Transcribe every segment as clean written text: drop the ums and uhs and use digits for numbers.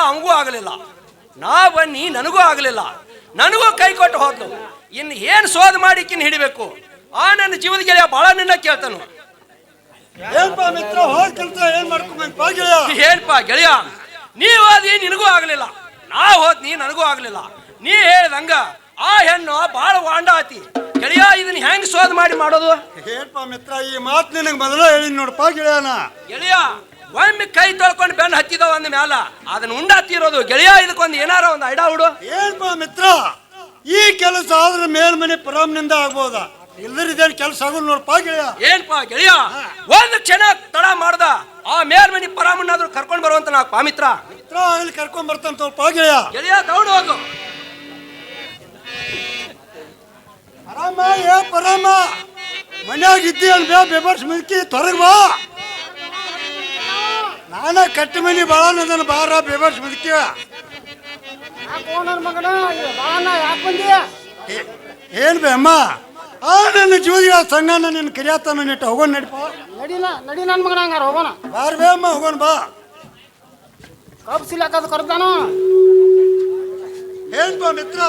ಅವಂಗೂ ಆಗಲಿಲ್ಲ, ನಾ ಬನ್ನಿ ನನಗೂ ಆಗಲಿಲ್ಲ, ನನಗೂ ಕೈ ಕೊಟ್ಟು ಹೋದ್ಲು. ಇನ್ನು ಏನು ಶೋಧ ಮಾಡಿಕ್ಕಿನ್ ಹಿಡಿಬೇಕು? ಆ ನನ್ನ ಜೀವದ ಗೆಳೆಯ ಭಾಳ ನಿನ್ನ ಕೇಳ್ತಾನು. ಏನ್ಪಾ ಗೆಳೆಯ, ನೀ ಹೋದಿ ನಿನಗೂ ಆಗಲಿಲ್ಲ, ನಾ ಹೋದ್ನಿ ನನಗೂ ಆಗಲಿಲ್ಲ. ನೀ ಹೇಳ್ದಂಗ ಆ ಹೆಣ್ಣು ಭಾಳ ವಾಂಡ ಆತಿ ಗೆಳೆಯ. ಇದನ್ನ ಹೆಂಗ್ ಶೋಧ ಮಾಡೋದು? ಏನ್ಪ ಮಿತ್ರ, ಈ ಮಾತು ನಿನಗೆ ಮೊದಲ ಹೇಳಿ ನೋಡಪ್ಪ ಗೆಳೆಯನ. ಗೆಳೆಯ ಒಮ್ಮೆ ಕೈ ತೊಳ್ಕೊಂಡು ಬೆನ್ನು ಹತ್ತಿದವ ಅಂದ ಮ್ಯಾಲ ಅದನ್ನ ಉಂಡಾತಿರೋದು ಗೆಳೆಯ. ಇದಕ್ಕೊಂದು ಏನಾರ ಒಂದು ಐಡಾ ಹುಡು. ಏನ್ಪ ಮಿತ್ರ, ಈ ಕೆಲಸ ಆದ್ರೆ ಮೇಲ್ಮನೆ ಪರಾಮ್ನಿಂದ ಆಗ್ಬೋದಾ? ಇಲ್ಲರಿದೇನು ಕೆಲಸ ಆಗೋದು ನೋಡಪ್ಪ ಗೆಳೆಯ. ಏನ್ಪಾ ಗೆಳೆಯ, ಒಂದು ಕ್ಷಣ ತಡ ಮಾಡ್ದ ಆ ಮೇಲ್ಮನಿ ಪರಾಮನ್ನಾದ್ರೂ ಕರ್ಕೊಂಡ್ ಬರುವಂತ ನಾ ಮಿತ್ರ. ಮಿತ್ರ ಆಗಲಿ ಕರ್ಕೊಂಡ್ ಬರ್ತಾನ ತೋಪ ಗೆಳೆಯ. ಗೆಳೆಯ ತಗೊಂಡು ಹೋಗು. ಪರಾಮ ಏ ಪರಾಮ, ಮನ್ಯಾಗ ಇದ್ದಿ ಅನ್ಬೇ ಬೇಬರ್ಸ್ ಮಿಲ್ಕಿ ತೊರಗ್ ಬಾ. ನಾನ ಕಟ್ಟಿ ಮನಿ ಬಾಳನದನ ಬಾರ ಬೇಬರ್ಸ್ ಮಿಲ್ಕಿ. ಏನ್ ಬೇ ಅಮ್ಮ, ಆ ನನ್ನ ಜೀವದಿಗ ಸಂಗನ ನಿನ್ನ ಕರಿಯಾತಾನ ನಿಟ್ಟು ಹೋಗೋಣ ನಡಿಪ. ನಡಿ ನನ್ನ ಮಗನ ಹಂಗಾರ ಹೋಗೋಣ. ಬಾರ್ ಬೇ ಅಮ್ಮ ಹೋಗೋಣ ಬಾ. ಕಬ್ ಸಿಲಾಕದು ಕರ್ತಾನು. ಏನ್ಪ ಮಿತ್ರ,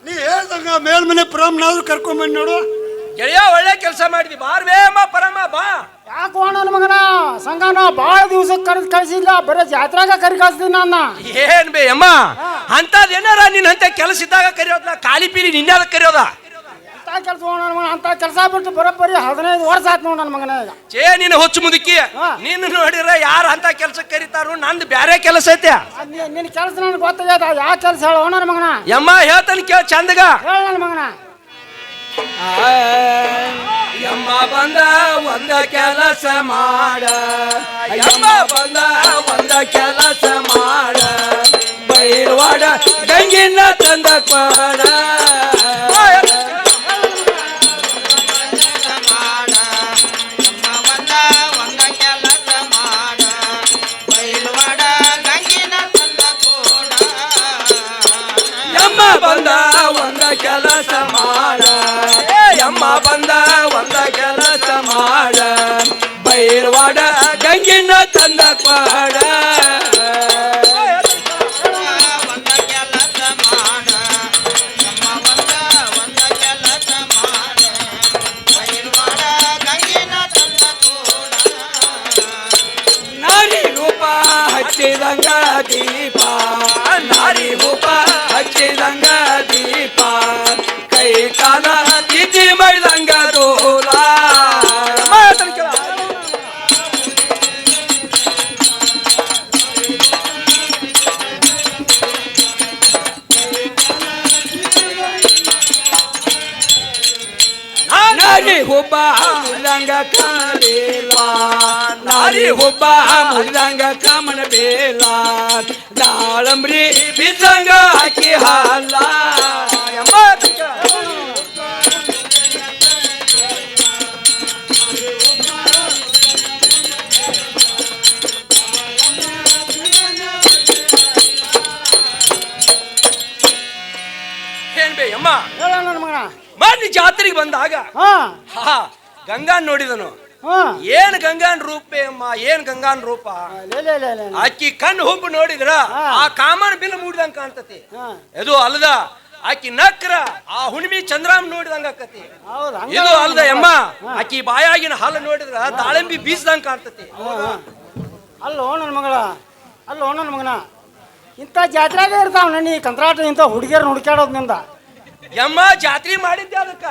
ನೀ ಹೇಳ್ದಂಗ ಮೇಲ್ಮನೆ ಪರಾಮ್ನಾದ್ರು ಕರ್ಕೊಂಬಂದ್ ನೋಡು. ಗೆಳೆಯ ಒಳ್ಳೆ ಕೆಲಸ ಮಾಡಿದಿ, ಬಾರ್ವೇ ಅಮ್ಮ ಪರಮ ಬಾ. ಯಾಕೋ ನನ್ನ ಮಗನ ಸಂಗನ ಭಾಳ ದಿವ್ಸಕ್ಕೆ ಕಳಿಸಿಲ್ಲ, ಬರೀ ಜಾತ್ರೆಗ ಕರಿ ಕಳಿಸ್ತೀನಿ ನನ್ನ. ಏನ್ ಬೇ ಅಮ್ಮ, ಅಂತದ್ ಏನಾರ ನಿನ್ ಅಂತ ಕೆಲಸ ಇದ್ದಾಗ ಕರಿಯೋದ, ಖಾಲಿ ಪೀಲಿ ನಿನ್ನೆ ಕರಿಯೋದ? ಅಂತ ಕೆಲಸ ನನ್ನ ಮಗನ, ಅಂತ ಕೆಲಸ ಬಿಟ್ಟು ಬರೋಬ್ಬರಿ 15 ವರ್ಷ ಆಯ್ತು ನೋಡು ನನ್ನ ಮಗನ. ಈಗ ಚೇ ನೀನು ಹುಚ್ಚು ಮುದುಕಿ, ನೀನು ನೋಡಿರ ಯಾರು ಅಂತ ಕೆಲಸ ಕರಿತಾರು? ನಂದು ಬ್ಯಾರೆ ಕೆಲಸ ಐತೆ. ನಿನ್ನ ಕೆಲಸ ನನಗೆ ಗೊತ್ತಾಗ್ಯದ, ಯಾವ ಕೆಲಸ ಹೇಳೋ ನನ್ನ ಮಗನ? ಯಮ್ಮ ಹೇಳ್ತಾನೆ ಕೇಳ ಚಂದಗ. ಹೇಳ ನನ್ನ ಮಗನ. ಯಮ್ಮ ಬಂದ ಒಂದ ಕೆಲಸ ಮಾಡ, ಯಮ್ಮ ಬಂದ ಒಂದ ಕೆಲಸ ಮಾಡ, ಬೈರ್ವಾಡ ಗಂಗಿನ ತಂದ ಪಾಡ. ಬಂದ ಒಂದ ಕೆಲಸ ಮಾಡ, ಯಮ್ಮ ಬಂದ ಒಂದ ಕೆಲಸ ಮಾಡ, ಬೈರ್ವಾಡ ಗಂಗಿನ ತಂದ ಪಾಡ. ನಾರಿ ರೂಪ ಹಚ್ಚಿದಂಗ ದೀಪ, ನಾರಿ ರೂಪ ಹಚ್ಚಿದಂಗ ದೀಪ, ಕೈ ಕಾಲ ತಿದ್ದಿ ಮಾಡಿದಂಗ ದೋಲ. ನಾರಿ ಹುಬ್ಬ ಮುರಿದಂಗ ಕಾಣಬೇಲ, ನಾರಿ ಹುಬ್ಬ ಮುರಿದಂಗ ಕಾಮನ ಬೇಲ, ದಾಳಂಬ್ರಿ ಬಿದ್ದಂಗ ಹಾಕಿ ಹಾಲ. ಏನ್ ಬೇ ಅಮ್ಮ, ಹೇಳ ನನ್ನ ಮಗನ. ಮೊನ್ನೆ ಜಾತ್ರೆಗೆ ಬಂದಾಗ ಗಂಗಾನ್ ನೋಡಿದನು. ಏನ್ ಗಂಗಾನ್ ರೂಪ ಅಮ್ಮ, ಏನ್ ಗಂಗಾನ್ ರೂಪ. ಆಕಿ ಕಣ್ಣು ಹುಬ್ಬು ನೋಡಿದ್ರ ಆ ಕಾಮನ್ ಬಿಲ್ ಮೂಡಿದಂಗ ಕಾಣ್ತತಿ. ಇದು ಅಲ್ದ ಆಕಿ ನಕ್ರ ಆ ಹುಣ್ಣಿಮಿ ಚಂದ್ರಾಮ್ ನೋಡಿದಂಗ ಆಕತಿ. ಇದು ಅಲ್ದ ಅಮ್ಮ, ಆಕಿ ಬಾಯಾಗಿನ ಹಾಲು ನೋಡಿದ್ರ ದಾಳಿಂಬಿ ಬೀಸದಂಗ ಕಾಣ್ತತಿ. ಅಲ್ಲೋ ನನ್ನ ಮಗಳ, ಅಲ್ಲೋ ನನ್ನ ಮಗನ, ಇಂಥ ಜಾತ್ರೆಗ ಇರ್ತಾವ ನನ್ನ ಈ ಕಂತ್ರಾಟ ಇಂಥ ಹುಡುಗಿಯರ್ ಹುಡುಕ್ಯಾಡೋದ್ನಿಂದ. ಯಮ್ಮ ಜಾತ್ರೆ ಮಾಡಿದ್ದೆ ಅದಕ್ಕ,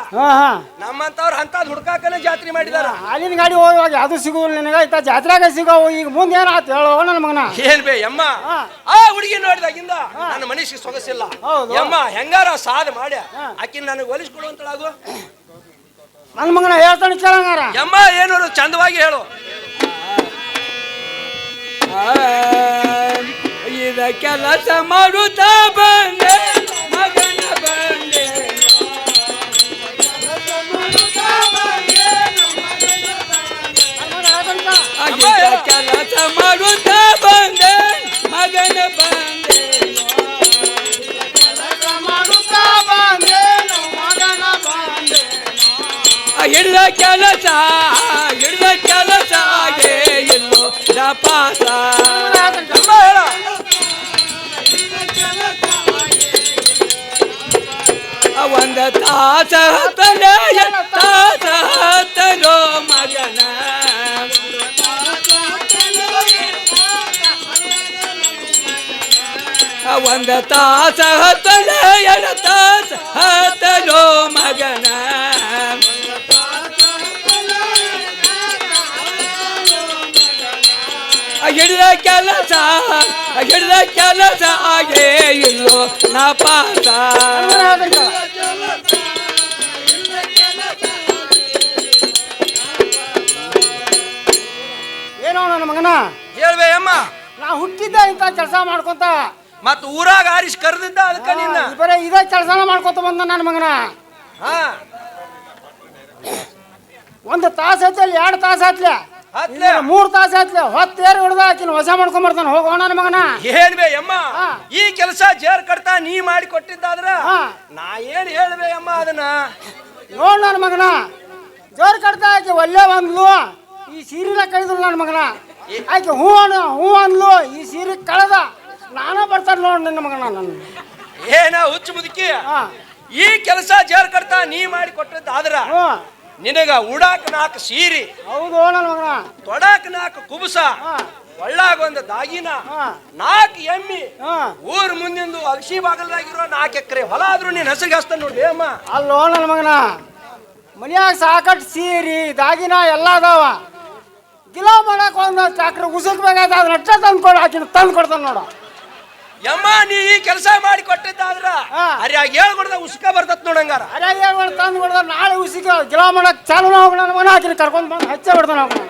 ನಮ್ಮಂತವ್ರ ಅಂತ ಹುಡ್ಕಾಕನ ಜಾತ್ರೆ ಮಾಡಿದಾರ. ಹಾಲಿನ ಗಾಡಿ ಹೋಗುವಾಗ ಯಾವ್ದು ಸಿಗುವಲ್ಲ ನಿನಗ, ಇಂಥ ಜಾತ್ರೆಗ ಸಿಗವು. ಈಗ ಮುಂದೆ ಏನಾಯ್ತು ಹೇಳೋ ನನ್ನ ಮಗನ. ಏನ್ ಬೇ ಯಮ್ಮ, ಆ ಹುಡುಗಿ ನೋಡಿದಾಗಿಂದ ನನ್ನ ಮನುಷ್ಯ ಸೊಗಸಿಲ್ಲ ಯಮ್ಮ. ಹೆಂಗಾರ ಸಾಧ ಮಾಡ್ಯ ಆಕಿನ ನನಗೆ ಒಲಿಸ್ಕೊಡುವಂತಳಾಗು. ನನ್ನ ಮಗನ ಹೇಳ್ತಾನೆ ಕೇಳಂಗಾರ. ಯಮ್ಮ ಏನೋರು ಚಂದವಾಗಿ ಹೇಳು. ಇದ ಕೆಲಸ ಮಾಡುತ್ತಾ ಬಂದೆ ಮಗನ ಬಂದೆ, ಕೆಲಸ ಮಾಡುತ್ತಾ ಬಂದೆ ಮಗನ ಬಂದೆ, ಹಿಡಿದ ಕೆಲಸ ಹಿಡಿದ ಕೆಲಸ ಎಲ್ಲೋ ದಪಾಸ. ತಾಸ ಹತ್ತಲೇ ತಾಸ ಹತ್ತಲೋ ಮಗನ ಒಂದು ತಾಸ ಹತ್ತಲೇ ಎರಡು ತಾಸ ಹತ್ತಲೋ ಮಗನ ಹಿಡಿದ ಕೆಲಸ ಆಗೇ ಇಲ್ಲೋ ನಾ ಪಾಸ ಏನೋ ನನ್ನ ಮಗನ ಹೇಳ್ಬೇ ಅಮ್ಮ ನಾ ಹುಟ್ಟಿದ್ದ ಇಂಥ ಕೆಲಸ ಮಾಡ್ಕೊಂತ ಮತ್ ಊರಾಗ ಆರಿಸ್ ಕರೆದಿದ್ದ ಅದಕ್ಕ ನಿನ್ನ ಬರೇ ಇದೇ ಕೆಲಸನ ಮಾಡ್ಕೊಂತ ಬಂದ ನನ್ನ ಮಗನ ಹಾ ಒಂದು ತಾಸು ಹತ್ತಲಿ 2 ತಾಸು ಹತ್ಲೆ ಹತ್ಲೆ 3 ತಾಸು ಹತ್ಲೆ ಹೊತ್ತೇರಿ ಹಿಡ್ದ ಆಕಿನ ವಶ ಮಾಡ್ಕೊಂಡ್ ಬರ್ತಾನೆ ಹೋಗೋಣ ನನ್ನ ಮಗನ ಹೇಳ್ಬೇ ಅಮ್ಮ ಹಾ. ಈ ಕೆಲಸ ಜೇರ್ ಕಡ್ತಾ ನೀ ಮಾಡಿ ಕೊಟ್ಟಿದ್ದಾದ್ರ ಹಾ. ನಾ ಏನ್ ಹೇಳ್ಬೇ ಅಮ್ಮ ಅದನ್ನ ನೋಡ್ ನನ್ನ ಮಗನ ಜೋರ್ ಕಡ್ತಾ ಆಕೆ ಒಳ್ಳೆ ಬಂದ್ಲು ಈ ಸೀರೆನ ಕಳೆದ್ರು ನನ್ನ ಮಗನ ಆಕೆ ಹೂ ಅಂದ್ಲು ಈ ಸೀರೆ ಕಳೆದ ನಾನ ಬರ್ತಾನೆ ನೋಡ್ ನನ್ನ ಮಗನ ನನ್ನ ಏನ ಹುಚ್ಚು ಮುದುಕಿ ಹಾ ಈ ಕೆಲಸ ಜೇರ್ ಕಡ್ತಾ ನೀ ಮಾಡಿ ಕೊಟ್ಟಿದ್ದಾದ್ರ ಹ್ಞೂ ನಿನಗ ಉಡಾಕ್ 4 ಸೀರಿ ಹೌದು ನನ್ನ ಮಗನ ತೊಡಾಕ್ 4 ಕುಬುಸ ಹಾ ಒಳ್ಳಾಗ ಒಂದು ದಾಗಿನ ಹಾ 4 ಎಮ್ಮಿ ಹಾ ಊರ್ ಮುಂದಿಂದು ಅಗಸಿ ಬಾಗಲ್ದಾಗಿರೋ 4 ಎಕರೆ ಹೊಲ ಆದ್ರೂ ನೀನ್ ಹೆಸರಿಗೆ ಹಸ್ತ ನೋಡಿ ಅಮ್ಮ ಅಲ್ಲೋ ನನ್ನ ಮಗನ ಮನ್ಯಾಗ ಸಾಕಟ್ಟು ಸೀರಿ ದಾಗಿನ ಎಲ್ಲ ಅದಾವ ಗಿಲ ಮಾಡಕ್ ಒಂದು ಚಾಕ್ರಿ ಉಸುಕ್ಬೇಕಾದ ಅದ್ ನಟ್ಟ ತಂದ್ಕೊಡು ಆಕಿನ ತಂದು ಕೊಡ್ತಾನೆ ನೋಡು ಯಮ್ಮ ನೀ ಈ ಕೆಲಸ ಮಾಡಿ ಕೊಟ್ಟಿದ್ದಾದ್ರ ಹಾ. ಅರ್ಯಾಗ ಹೇಳ್ಕೊಡ್ದ ಉಸ್ಕ ಬರ್ತತ್ ನೋಡಂಗಾರ ಅರಾಗ ತಂದು ಕೊಡ್ದ ನಾಳೆ ಉಸಿಕ ಗಿಲ ಮಾಡಕ್ ಚಾಲು ಹೋಗೋಣ ನನ್ನ ಮಗನ ಆಕಿನ ಕರ್ಕೊಂಡು ಬಂದು ಹಚ್ಚ ಬಿಡ್ತಾನೆ ಹೋಗೋಣ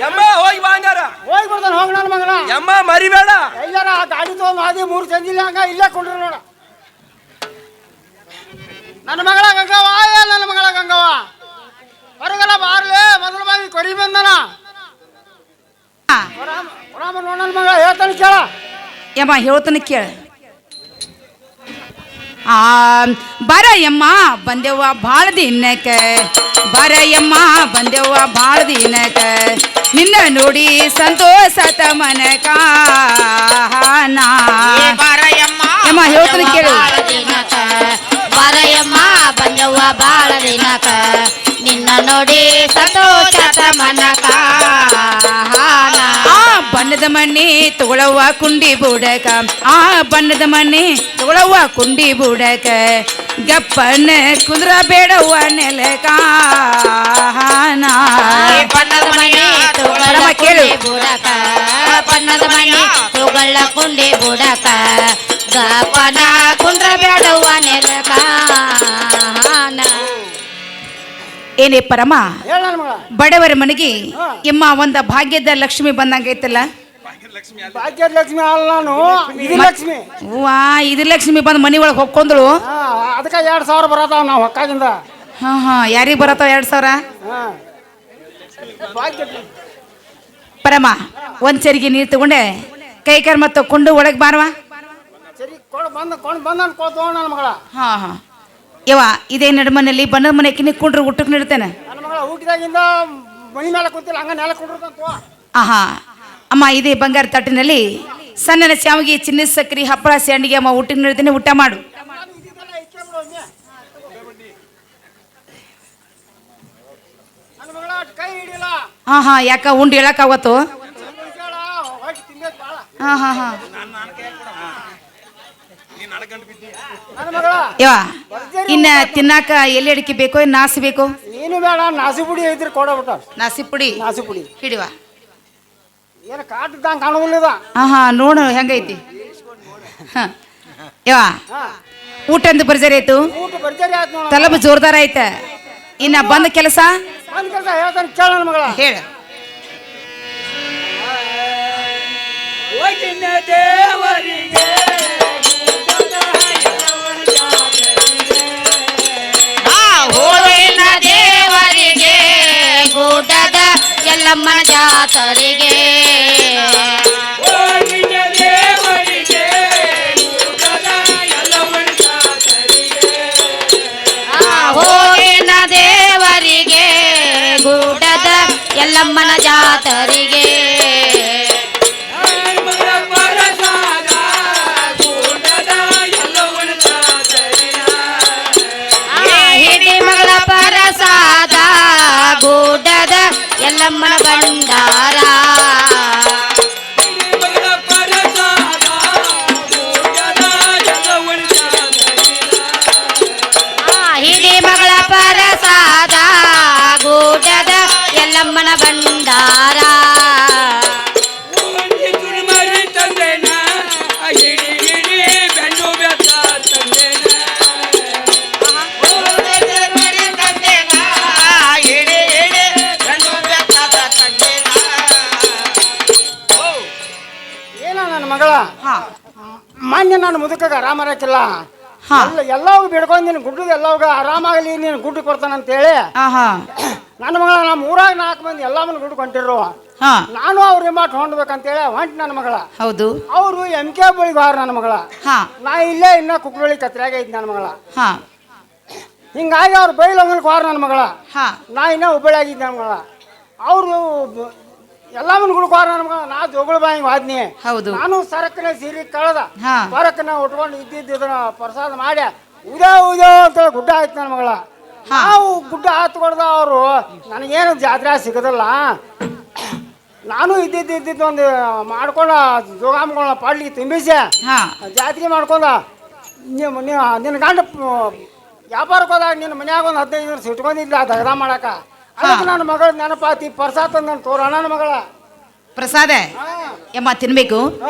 ಯಮ್ಮ ಹೋಗಿ ಬಾಂಗಾರ ಹೋಗಿ ಬಿಡ್ತಾನೆ ಹೋಗಿ ನನ್ನ ಮಗನ ಯಮ್ಮ ಮರಿಬೇಡ ಎಲ್ಲಾರ ಆ ಗಾಡಿ ತೊಗೊಂಡು ಹಾದಿ 3 ಸಂಜಿಲ್ಲ ಹಂಗ ಇಲ್ಲೇ ಕೊಂಡ್ರಿ ನೋಡ ನನ್ನ ಮಗಳ ಗಂಗವ್ವ ನನ್ನ ಮಗಳ ಗಂಗವ್ವ ಹೊರಗೆಲ್ಲ ಬಾರ್ಲೆ ಮೊದಲು ಬಾಗಿ ಕೊರಿ ಬಂದನ ರಾಮ ನೋಡ ನನ್ನ ಮಗಳ ಹೇಳ್ತಾನೆ ಕೇಳ ಯಮ್ಮ ಹೇಳ್ತಾನೆ ಕೇಳ ಬರಯಮ್ಮ ಬಂದೆವ್ವ ಭಾಳ ದಿನಕ್ಕೆ ಬರಯಮ್ಮ ಬಂದೆವ್ವ ಭಾಳ ದಿನಕ್ಕೆ ನಿನ್ನ ನೋಡಿ ಸಂತೋಷತ ಮನಕ ಯಮ್ಮ ಹೇಳ್ತಾನೆ ಕೇಳು ಬರಯಮ್ಮ ಬಂದವ್ವ ಬಾಳ ದಿನಕ ನಿನ್ನ ನೋಡಿ ಸಂತೋಷ ಮನಕ ಆ ಬಣ್ಣದ ಮಣ್ಣಿ ತಗೊಳವ್ವ ಕುಂಡಿ ಬುಡಕ ಆ ಬಣ್ಣದ ಮಣ್ಣಿ ತಗೊಳವ್ವ ಕುಂಡಿ ಬುಡಕ ಗಪ್ಪನ ಕುಂದ್ರ ಬೇಡವ್ವ ನೆಲಕ ಬಣ್ಣದ ಮನೆ ತುಗಳ ಕೇಳು. ಬುಡಕ ಬಣ್ಣದ ಮನೆ ತುಗಳ ಕುಂಡಿ ಬುಡಕ ಗಪನ ಕುಂದ್ರ ಬೇಡವ್ವ ನೆಲಕ ಏನೇ ಪರಮ ಹೇಳ ನನ್ನ ಮಗಳ ಬಡವರ ಮನೆಗೆ ಎಮ್ಮ ಒಂದ ಭಾಗ್ಯದ ಲಕ್ಷ್ಮಿ ಬಂದಂಗೈತಲ್ಲ ಭಾಗ್ಯದ ಲಕ್ಷ್ಮಿ ಅಲ್ಲ ನಾನು ಇದು ಲಕ್ಷ್ಮಿ ವಾ ಇದು ಲಕ್ಷ್ಮಿ ಬಂದು ಮನಿ ಒಳಗೆ ಹೊಕ್ಕೊಂಡ್ಳು ಅದಕ್ಕೆ 2,000 ಬರತಾವ ನಾವು ಹೊಕ್ಕಾಗಿಂದ ಹಾ ಯಾರಿಗೆ ಬರತ್ತಾವ 2,000 ಹಾ ಭಾಗ್ಯದ ಪರಮ ಒಂದ್ ಚರಿಗೆ ನೀರು ತಗೊಂಡೆ ಕೈ ಕರ್ಮ ತಕೊಂಡು ಒಳಗೆ ಬಾರವಾ ಸರಿ ಕೊಂಡು ಬಂದ ಅನ್ಕೋತ ನನ್ನ ಮಗಳ ಹಾ ಯವ್ವ ಇದೇ ನಡುಮನಲ್ಲಿ ಬಣ್ಣದ ಮನೆ ಕಿನ್ನಿಕೊಂಡ್ರು ಊಟಕ್ಕೆ ನೀಡ್ತೇನೆ ನನ್ನ ಮಗಳ ಊಟದಾಗಿಂದ ಮನಿ ಮೇಲೆ ಕೂತಿಲ್ಲ ಹಂಗ ನೆಲ ಕುಂಡಿರ್ತಂತ ಆಹಾ ಅಮ್ಮ ಇದೇ ಬಂಗಾರ ತಟ್ಟಿನಲ್ಲಿ ಸಣ್ಣನ ಶ್ಯಾವಿಗೆ ಚಿನ್ನ ಸಕ್ರಿ ಹಪ್ಪಳ ಸ್ಯಾಂಡಿಗೆ ಅಮ್ಮ ಊಟಕ್ಕೆ ನೀಡ್ತೇನೆ ಊಟ ಮಾಡು ನನ್ನ ಮಗಳ ಕೈ ಹಿಡಿಯಲ್ಲ ಹಾ ಯಾಕ ಉಂಡು ಹೇಳಕ್ಕಾಗತ್ತು ಹೊಟ್ಟೆ ತಿಂದೇತ್ ಬಾಳ ಹಾ ನನ್ನ ಮಗಳ ಯವ್ವ ಇನ್ನ ತಿನ್ನಾಕ ಎಲ್ಲಿ ಅಡಿಕೆ ಬೇಕೋ ಇನ್ನು ನಾಸಿ ಬೇಕೋ ನೀನು ಬೇಡ ನಾಸಿ ಪುಡಿ ಐತ್ರಿ ಕೊಡಬಿಟ್ಟ ನಾಸಿ ಪುಡಿ ನಾಸಿ ಪುಡಿ ಹಿಡಿವ ಏನು ಕಾಟಿದ್ದಂಗೆ ಕಾಣುವುದಿಲ್ಲ ಹಾ ನೋಡು ಹೆಂಗೈತಿ ಯವ್ವ ಊಟ ಅಂತ ಬರ್ಜರಿ ಆಯ್ತು ಊಟ ಬರ್ಜರಿ ಆಯ್ತು ನೋಡ ತಲಬ ಜೋರ್ದಾರ ಐತ ಇನ್ನ ಬಂದ ಕೆಲಸ ಒಂದು ಕೆಲಸ ಹೇಳ್ತಾನೆ ಕೇಳ ನನ್ನ ಮಗಳ ಹೇಳ ದೇವರಿಗೆ ಹೋಳಿನ ದೇವರಿಗೆ ಗುಡ್ಡದ ಎಲ್ಲಮ್ಮನ ಜಾತರಿಗೆ ಹೋಳಿನ ದೇವರಿಗೆ ಗುಡ್ಡದ ಎಲ್ಲಮ್ಮನ ಜಾತರಿಗೆ ನನ್ನ ಮಗಳ ಹಾ ಮಾನ್ಯ ನನ್ನ ಮುದುಕಾಗ ಆರಾಮ ಇರಕ್ಕಿಲ್ಲ. ಹಾ. ಎಲ್ಲವೂ ಬಿಡ್ಕೊಂಡು ನೀನು ಗುಡ್ಡದ ಎಲ್ಲವಾಗ ಆರಾಮಾಗಲಿ ನೀನು ಗುಡ್ಡು ಕೊಡ್ತಾನಂತೇಳಿ ಆಹಾ ನನ್ನ ಮಗಳ ನಮ್ಮ ಊರಾಗ 4 ಮಂದಿ ಎಲ್ಲಮ್ಮನ ಗುಡ್ಡು ಕೊಂಡಿರು. ಹಾ ನಾನು ಅವ್ರ ಮಾತು ಹೊಂಡ್ಬೇಕಂತೇಳಿ ಹೊಂಟು ನನ್ನ ಮಗಳ. ಹೌದು ಅವರು MK ಬಳಿಗೆ ಹಾರ ನನ್ನ ಮಗಳ. ಹಾ ನಾ ಇಲ್ಲೇ ಇನ್ನ ಕುಕ್ಕಳಿ ಕತ್ರಾಗ ಐತಿ ನನ್ನ ಮಗಳ. ಹಾ ಹಿಂಗಾಗಿ ಅವ್ರು ಬೈಲಂಗಲ್ಗೆ ಹಾರ ನನ್ನ ಮಗಳ. ಹಾ ನಾ ಇನ್ನ ಹುಬ್ಬಳ್ಳಿ ಆಗಿದ್ದೆ ನನ್ನ ಮಗಳ. ಅವರು ಎಲ್ಲಮ್ಮನ ಗುಡ್ಗೆ ಹಾರ ನನ್ನ ಮಗಳ. ನಾ ಜೋಗಳ ಬಾಯಿಗೆ ಹೋದ್ನಿ. ಹೌದು ನಾನು ಸರಕಿನ ಸೀರೆ ಕಳೆದ ಹಾ ಹೊರಕನ್ನ ಉಟ್ಕೊಂಡು ಇದನ್ನ ಪ್ರಸಾದ ಮಾಡಿ ಉದಾ ಅಂತ ಗುಡ್ಡ ಆಯ್ತು ನನ್ನ ಮಗಳ. ನಾವು ಗುಡ್ಡ ಹತ್ಕೊಡ್ದ ಅವರು ನನಗೇನು ಜಾತ್ರೆ ಸಿಗೋದಿಲ್ಲ. ನಾನು ಇದ್ದಿದ್ದು ಒಂದು ಮಾಡ್ಕೊಂಡು ಜೋಗಾಮ್ಗಳನ್ನ ಪಾಡ್ಲಿಗೆ ತುಂಬಿಸಿ ಹಾ ಜಾತ್ರೆ ಮಾಡ್ಕೊಂಡ ನಿನ್ನ ಗಂಡ ವ್ಯಾಪಾರಕ್ಕೆ ಹೋದಾಗ ನಿನ್ನ ಮನ್ಯಾಗ ಒಂದು 15 ದಿನ ಇಟ್ಕೊಂಡಿದ್ಲ ದಗದ ಮಾಡಕ. ಅದಕ್ಕೆ ನನ್ನ ಮಗಳ ನೆನಪಾತಿ ಪ್ರಸಾದ ನನ್ನ ತೋರ ನನ್ನ ಮಗಳ ಪ್ರಸಾದ ಯಮ್ಮ ತಿನ್ಬೇಕು.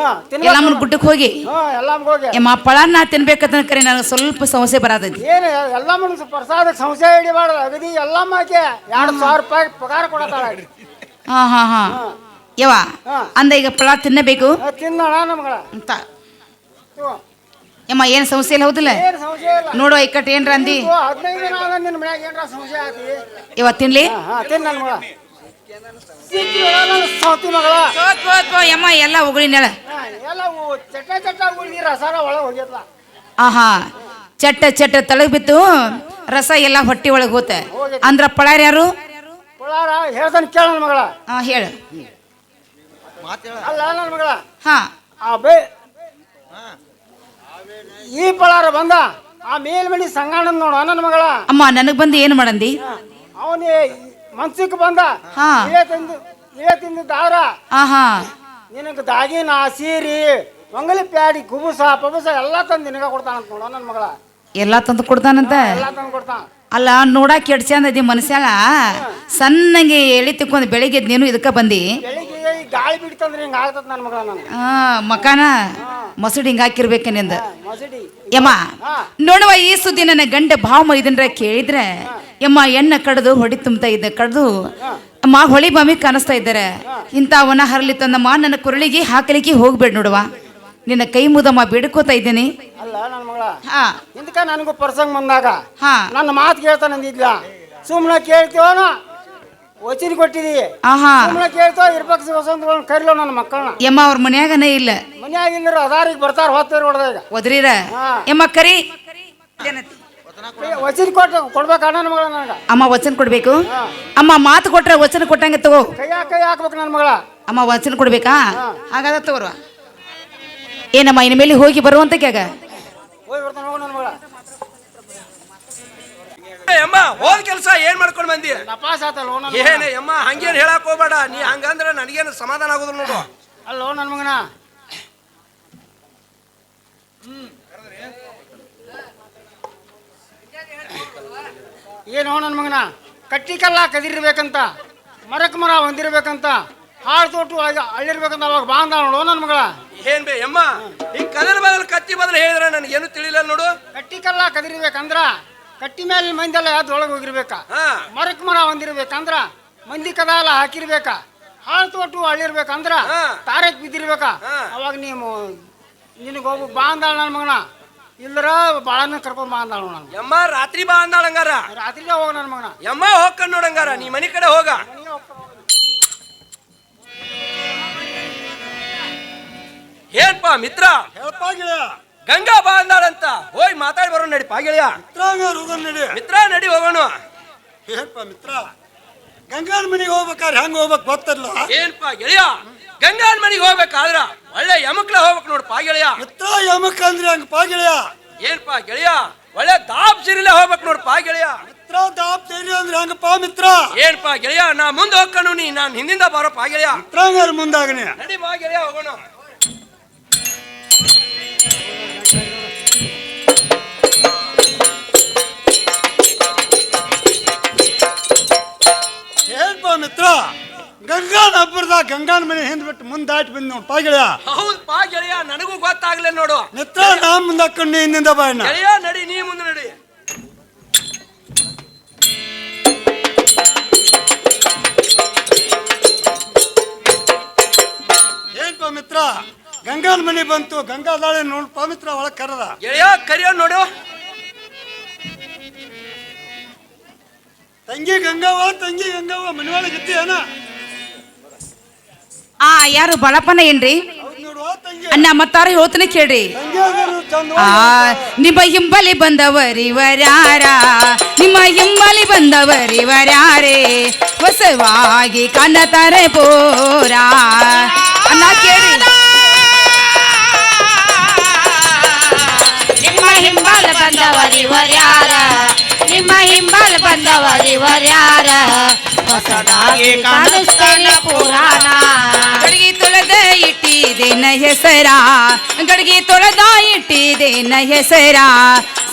ತಿನ್ನ ಎಲ್ಲಮ್ಮನ ಗುಡ್ಡಕ್ಕೆ ಹೋಗಿ ಎಲ್ಲಮ್ಮ ಹೋಗಿ ಯಮ್ಮ ಪಳನ್ನ ತಿನ್ಬೇಕಂತ ಕರೆ ನನಗೆ ಸ್ವಲ್ಪ ಸಮಸ್ಯೆ ಬರತೈತಿ. ಏನು ಎಲ್ಲಮ್ಮನ ಪ್ರಸಾದಕ್ಕೆ ಸಂಶಯ ಹಿಡಿಬಾರ್ದು. ಅಗದಿ ಎಲ್ಲಮ್ಮಕ್ಕೆ 2,000 ರೂಪಾಯಿ ಪಗಾರ ಕೊಡತಾಳ. ಹಾ ಹಾ ಹಾ ಯವ್ವ ಅಂದ ಈಗ ಪಳ ತಿನ್ನಬೇಕು ತಿನ್ನೋಣ ನಮ್ಗಳ ಅಂತ ಯಮ್ಮ ಏನು ಸಮಸ್ಯೆ ಇಲ್ಲ ಹೌದಿಲ್ಲ? ಏನು ಸಂಶಯ ಇಲ್ಲ. ನೋಡುವ ಇಕ್ಕಟ್ಟು ಏನ್ರ ಅಂದಿ 15 ದಿನ ಆದ ನಿನ್ನ ಮನ್ಯಾಗ ಏನ್ರ ಸಂಶಯ ಆತಿ. ಯವ್ವ ತಿನ್ಲಿ ತಿನ್ನ ನನ್ನ ಮಗಳ ಸೌತಿ ಮಗಳ. ಯಮ್ಮ ಎಲ್ಲ ಉಗುಳಿನೆಳ ಎಲ್ಲ ಚಟ್ಟ ಉಳಿದಿ ರಸಾರ ಒಳಗೆ ಹೋಗ್ಯತ್ಲ. ಆಹಾ ಚಟ್ಟ ಚಟ್ಟ ತಳಗ್ ಬಿತ್ತು ರಸ ಎಲ್ಲ ಹೊಟ್ಟಿ ಒಳಗೆ ಹೋತ ಅಂದ್ರ ಪಳಾರ ಯಾರು? ಪುಳಾರ ಹೇಳ್ತಾನೆ ಕೇಳ ನನ್ನ ಮಗಳ. ಹಾ ಹೇಳು. ಅಲ್ಲ ನನ್ನ ಮಗಳ ಹಾ ಆ ಈ ಪಳಾರ ಬಂದ ಆ ಮೇಲ್ಮಣಿ ಸಂಗಣ್ಣನ ನೋಡ ನನ್ನ ಮಗಳ. ಅಮ್ಮ ನನಗ್ ಬಂದು ಏನು ಮಾಡಂದಿ? ಅವನೇ ಮನ್ಸಿಗೆ ಬಂದ ಹಾ ಇಳೆ ತಿಂದಿದ್ದಾರ ಆಹಾ ನಿನಗೆ ದಾಗಿನ ಸೀರಿ ಮಂಗಲಿ ಪ್ಯಾಡಿ ಕುಬುಸ ಪಬುಸ ಎಲ್ಲ ತಂದು ನಿನಗ ಕೊಡ್ತಾನಂತ ನೋಡ ನನ್ನ ಮಗಳ. ಎಲ್ಲಾ ತಂದು ಕೊಡ್ತಾನಂತ? ಎಲ್ಲ ತಂದು ಕೊಡ್ತಾನ. ಅಲ್ಲ ನೋಡಾಕ ಎಡ್ ಚಂದ ಅದಿ ಮನುಷ್ಯಾಳ ಸಣ್ಣಗೆ ಎಳಿ ತಿಕ್ಕೊಂಡ್ ಬೆಳಿಗ್ಗೆ ನೀನು ಇದಕ್ಕ ಬಂದಿ. ಬೆಳಿಗ್ಗೆ ಈ ಗಾಳಿ ಬಿಡ್ತಂದ್ರೆ ಹಿಂಗ ಆಗ್ತದ ನನ್ನ ಮಗಳ. ನಾನು ಮಕಾನ ಮಸಡಿ ಹಿಂಗ ಹಾಕಿರ್ಬೇಕ ನಿಂದ ಮಸಡಿ ಯಮ್ಮ. ನೋಡುವ ಈ ಸುದ್ದಿ ನನ್ನ ಗಂಡ ಭಾವ ಇದನ್ರ ಕೇಳಿದ್ರೆ ಯಮ್ಮ ಎಣ್ಣ ಕಡ್ದು ಹೊಡಿ ತುಂಬ್ತಾ ಇದ್ದ ಕಡ್ದು ಅಮ್ಮ ಹೊಳಿ ಬಾಮಿ ಕಾಣಿಸ್ತಾ ಇದ್ದಾರೆ. ಇಂಥ ಅವನ ಹರಲಿ ತಂದಮ್ಮ ನನ್ನ ಕುರಳಿಗೆ ಹಾಕಲಿಕ್ಕೆ ಹೋಗ್ಬೇಡ ನೋಡುವ ನಿನ್ನ ಕೈ ಮುದಮ್ಮ ಬೇಡ್ಕೋತಾ ಇದ್ದೇನೆ. ಅಲ್ಲ ನನ್ನ ಮಗಳ ಹಾ ಇಂದಕ ನನಗೂ ಪ್ರಸಂಗ ಬಂದಾಗ ಹಾ ನನ್ನ ಮಾತು ಕೇಳ್ತಾನಂದಿದ್ಲ. ಸುಮ್ಮನೆ ಕೇಳ್ತೀವನ ವಚನ ಕೊಟ್ಟಿದಿ. ಆಹಾ ಸುಮ್ಮನೆ ಕೇಳ್ತೋ ಇರ್ಬೇಕು ವಸಂತಗಳನ್ನ ಕರಿಲೋ ನನ್ನ ಮಕ್ಕಳನ್ನ. ಯಮ್ಮ ಅವ್ರ ಮನ್ಯಾಗನೇ ಇಲ್ಲ. ಮನ್ಯಾಗಿಂದ್ರ ಅದಾರಿಗೆ ಬರ್ತಾರ ಹೊತ್ತೇರಿ ಹೊಡೆದಾಗ ಒದ್ರೀರ ಯಮ್ಮ ಕರಿ ವಚನ ಕೊಡ್ಬೇಕ ನನ್ನ ಮಗಳ. ನನಗ ಅಮ್ಮ ವಚನ ಕೊಡ್ಬೇಕು. ಅಮ್ಮ ಮಾತು ಕೊಟ್ರೆ ವಚನ ಕೊಟ್ಟಂಗೆ ತಗೋ. ಕೈ ಹಾಕ್ಬೇಕು ನನ್ನ ಮಗಳ. ಅಮ್ಮ ವಚನ ಕೊಡ್ಬೇಕಾ? ಹಾಗಾದ ತಗೋರುವ ಏನಮ್ಮ ಇನ್ ಮೇಲೆ ಹೋಗಿ ಬರುವಂತ ಕ್ಯಾಗ ಹೋಗಿ ಬರ್ತಾನ ಹೋಗ ನನ್ನ ಮಗಳ. ಅಮ್ಮ ಹೋದ್ ಕೆಲಸ ಏನ್ ಮಾಡ್ಕೊಂಡ್ ಬಂದಿ? ನಪಾಸ್ ಆತಲ್ಲ ನನ್ನ ಏನೇ ಅಮ್ಮ ಹಂಗೇನ್ ಹೇಳಕ್ ಹೋಗ್ಬೇಡ. ನೀ ಹಂಗಂದ್ರೆ ನನಗೇನು ಸಮಾಧಾನ ಆಗುದಿಲ್ಲ ನೋಡು. ಅಲ್ಲೋ ನನ್ನ ಮಗನ ಏನೋ ನನ್ನ ಮಗನ ಕಟ್ಟಿಕಲ್ಲ ಕದಿರ್ಬೇಕಂತ ಮರಕ್ ಮರ ಹೊಂದಿರ್ಬೇಕಂತ ಹಾಳು ತೋಟು ಅಳ್ಳಿರ್ಬೇಕಂತ ಅವಾಗ ಬಾಂಧ ನೋಡು ನನ್ನ ಮಗಳ. ಏನ್ ಬೇ ಅಮ್ಮ ಹಿಂಗ್ ಕದಲ ಬದಲು ಕತ್ತಿ ಬದಲು ಹೇಳಿದ್ರೆ ನನಗೇನು ತಿಳಿಲಿಲ್ಲ ನೋಡು. ಕಟ್ಟಿಕಲ್ಲ ಕದಿರ್ಬೇಕಂದ್ರ ಕಟ್ಟಿ ಮೇಲೆ ಮಂದಿ ಎಲ್ಲ ಯಾವ್ದು ಒಳಗೆ ಹೋಗಿರ್ಬೇಕ. ಮರಕ್ ಮರ ಹೊಂದಿರ್ಬೇಕಂದ್ರ ಮಂದಿ ಕದಾಲ ಹಾಕಿರ್ಬೇಕ. ಹಾಳು ತೋಟು ಅಳ್ಳಿರ್ಬೇಕಂದ್ರ ತಾರಕ್ ಬಿದ್ದಿರ್ಬೇಕ. ಅವಾಗ ನಿನಗೊಬ್ಬ ಬಾಂಧಾಳ ನನ್ನ ಮಗನ. ಇಲ್ಲರ ಬಾಳನ್ನ ಕರ್ಕೊಂಡ್ ಬಾಂಧಾಳ ನನ್ನ ಯಮ್ಮ ರಾತ್ರಿ ಬಾ ಅಂದಾಳಂಗಾರ. ರಾತ್ರಿಗೆ ಹೋಗ ನನ್ನ ಮಗನ. ಯಮ್ಮ ಹೋಗ್ಕೊಂಡ್ ನೋಡಂಗಾರ ನೀ ಮನಿ ಕಡೆ ಹೋಗ. ಏನ್ಪ ಮಿತ್ರ ಹೇಳಪ್ಪ ಗೆಳೆಯ. ಗಂಗಾ ಬಾ ಅಂದಾಳಂತ ಹೋಗಿ ಮಾತಾಡಿ ಬರೋಣ ನಡಿ ಪಾಗೆಳಿಯ. ನಡಿ ಮಿತ್ರ ನಡಿ ಹೋಗೋಣ. ಏನಪ್ಪ ಮಿತ್ರ ಗಂಗಾನ ಮನೆಗೆ ಹೋಗ್ಬೇಕಾದ್ರೆ ಹೆಂಗ್ ಹೋಗ್ಬೇಕು ಗೊತ್ತಲ್ಲ? ಏನ್ಪ ಗೆಳೆಯ ಗಂಗಾನ್ ಮನೆಗೆ ಹೋಗ್ಬೇಕಾದ್ರ ಒಳ್ಳೆ ಯಮಕ್ಲ ಹೋಗ್ಬೇಕು ನೋಡ್ ಪಾಗೆಳಿಯ. ಮಿತ್ರ ಯಮಕ್ ಅಂದ್ರೆ ಹಂಗಪ್ಪ ಗೆಳೆಯ. ಏನ್ಪ ಗೆಳೆಯ ಒಳ್ಳೆ ದಾಪ್ ಸಿರಿಲೆ ಹೋಗ್ಬೇಕು ನೋಡ್ ಪಾಗೆಳಿಯ. ಮಿತ್ರ ದಾಪ್ ಸೇರಿ ಅಂದ್ರೆ ಹಂಗಪ್ಪ ಮಿತ್ರ. ಏನ್ಪ ಗೆಳೆಯ ನಾ ಮುಂದೆ ಹೋಗ್ಕಣು ನೀ ನಾನು ಹಿಂದಿಂದ ಬರೋ ಪಾಗೆಳಿಯ. ಮಿತ್ರ ಮುಂದಾಗನೆ ನಡಿ ಬಾ ಗೆಳೆಯ ಹೋಗೋಣ. ಏನಪ್ಪ ಮಿತ್ರ ಗಂಗಾನ ಹಬ್ಬದಾಗ ಗಂಗಾನ ಮನೆ ಹಿಂದ್ ಬಿಟ್ಟು ಮುಂದೆ ದಾಟಿ ಬಂದ್ ನೋಡ್ ಪಾಗೆಳೆಯ. ಹೌದ್ ಪಾ ಗೆಳೆಯ ನನಗೂ ಗೊತ್ತಾಗ್ಲೇ ನೋಡು. ಮಿತ್ರ ನಾ ಮುಂದೆ ಹಾಕೊಂಡು ಹಿಂದಿಂದ ಬಾಯಣ್ಣ. ಗೆಳೆಯ ನಡಿ ನೀ ಮುಂದೆ ನಡಿ. ಏನಪ್ಪ ಮಿತ್ರ ಗಂಗಾನ ಮನೆ ಬಂತು. ಗಂಗಾದಾಳೆ ನೋಡ್ ಪವಿತ್ರ ಒಳಗ್ ಕರೆದ. ಗೆಳೆಯ ಕರಿಯೋ ನೋಡು. ತಂಗಿ ಗಂಗಾವ ಮನೆ ಒಳಗೆ ಇದ್ದೀಯನ? ಯಾರು ಬಾಳಪ್ಪನ ಏನ್ರಿ? ಹೌದ್ ನೋಡುವ ತಂಗಿ. ಅಣ್ಣ ಮತ್ತಾರ ಹೇಳ್ತಾನೆ ಕೇಳ್ರಿ. ತಂಗಿ ಅದೇನು ಚಂದ. ನಿಮ್ಮ ಹಿಂಬಲಿ ಬಂದವರಿವರ್ಯಾರ, ನಿಮ್ಮ ಹಿಂಬಲಿ ಬಂದವರಿವರ್ಯಾರೇ, ಹೊಸವಾಗಿ ಕಾಣತಾರೆ ಪೋರ. ಅಣ್ಣ ಕೇಳಿ. ನಿಮ್ಮ ಹಿಂಬಾಲ ಬಂದವರಿವರ್ಯಾರ, ನಿಮ್ಮ ಹಿಂಬಾಲ ಬಂದವರಿವರ್ಯಾರ, ಹೊಸದಾಗಿ ಕಾಣಿಸ್ತೇನೆ ಪುರಾಣ. ಗಡಿಗೆ ತೊಳೆದ ಇಟ್ಟಿದೇನ ಹೆಸರ, ಗಡಿಗೆ ತೊಳೆದ ಇಟ್ಟಿದೇನ ಹೆಸರ,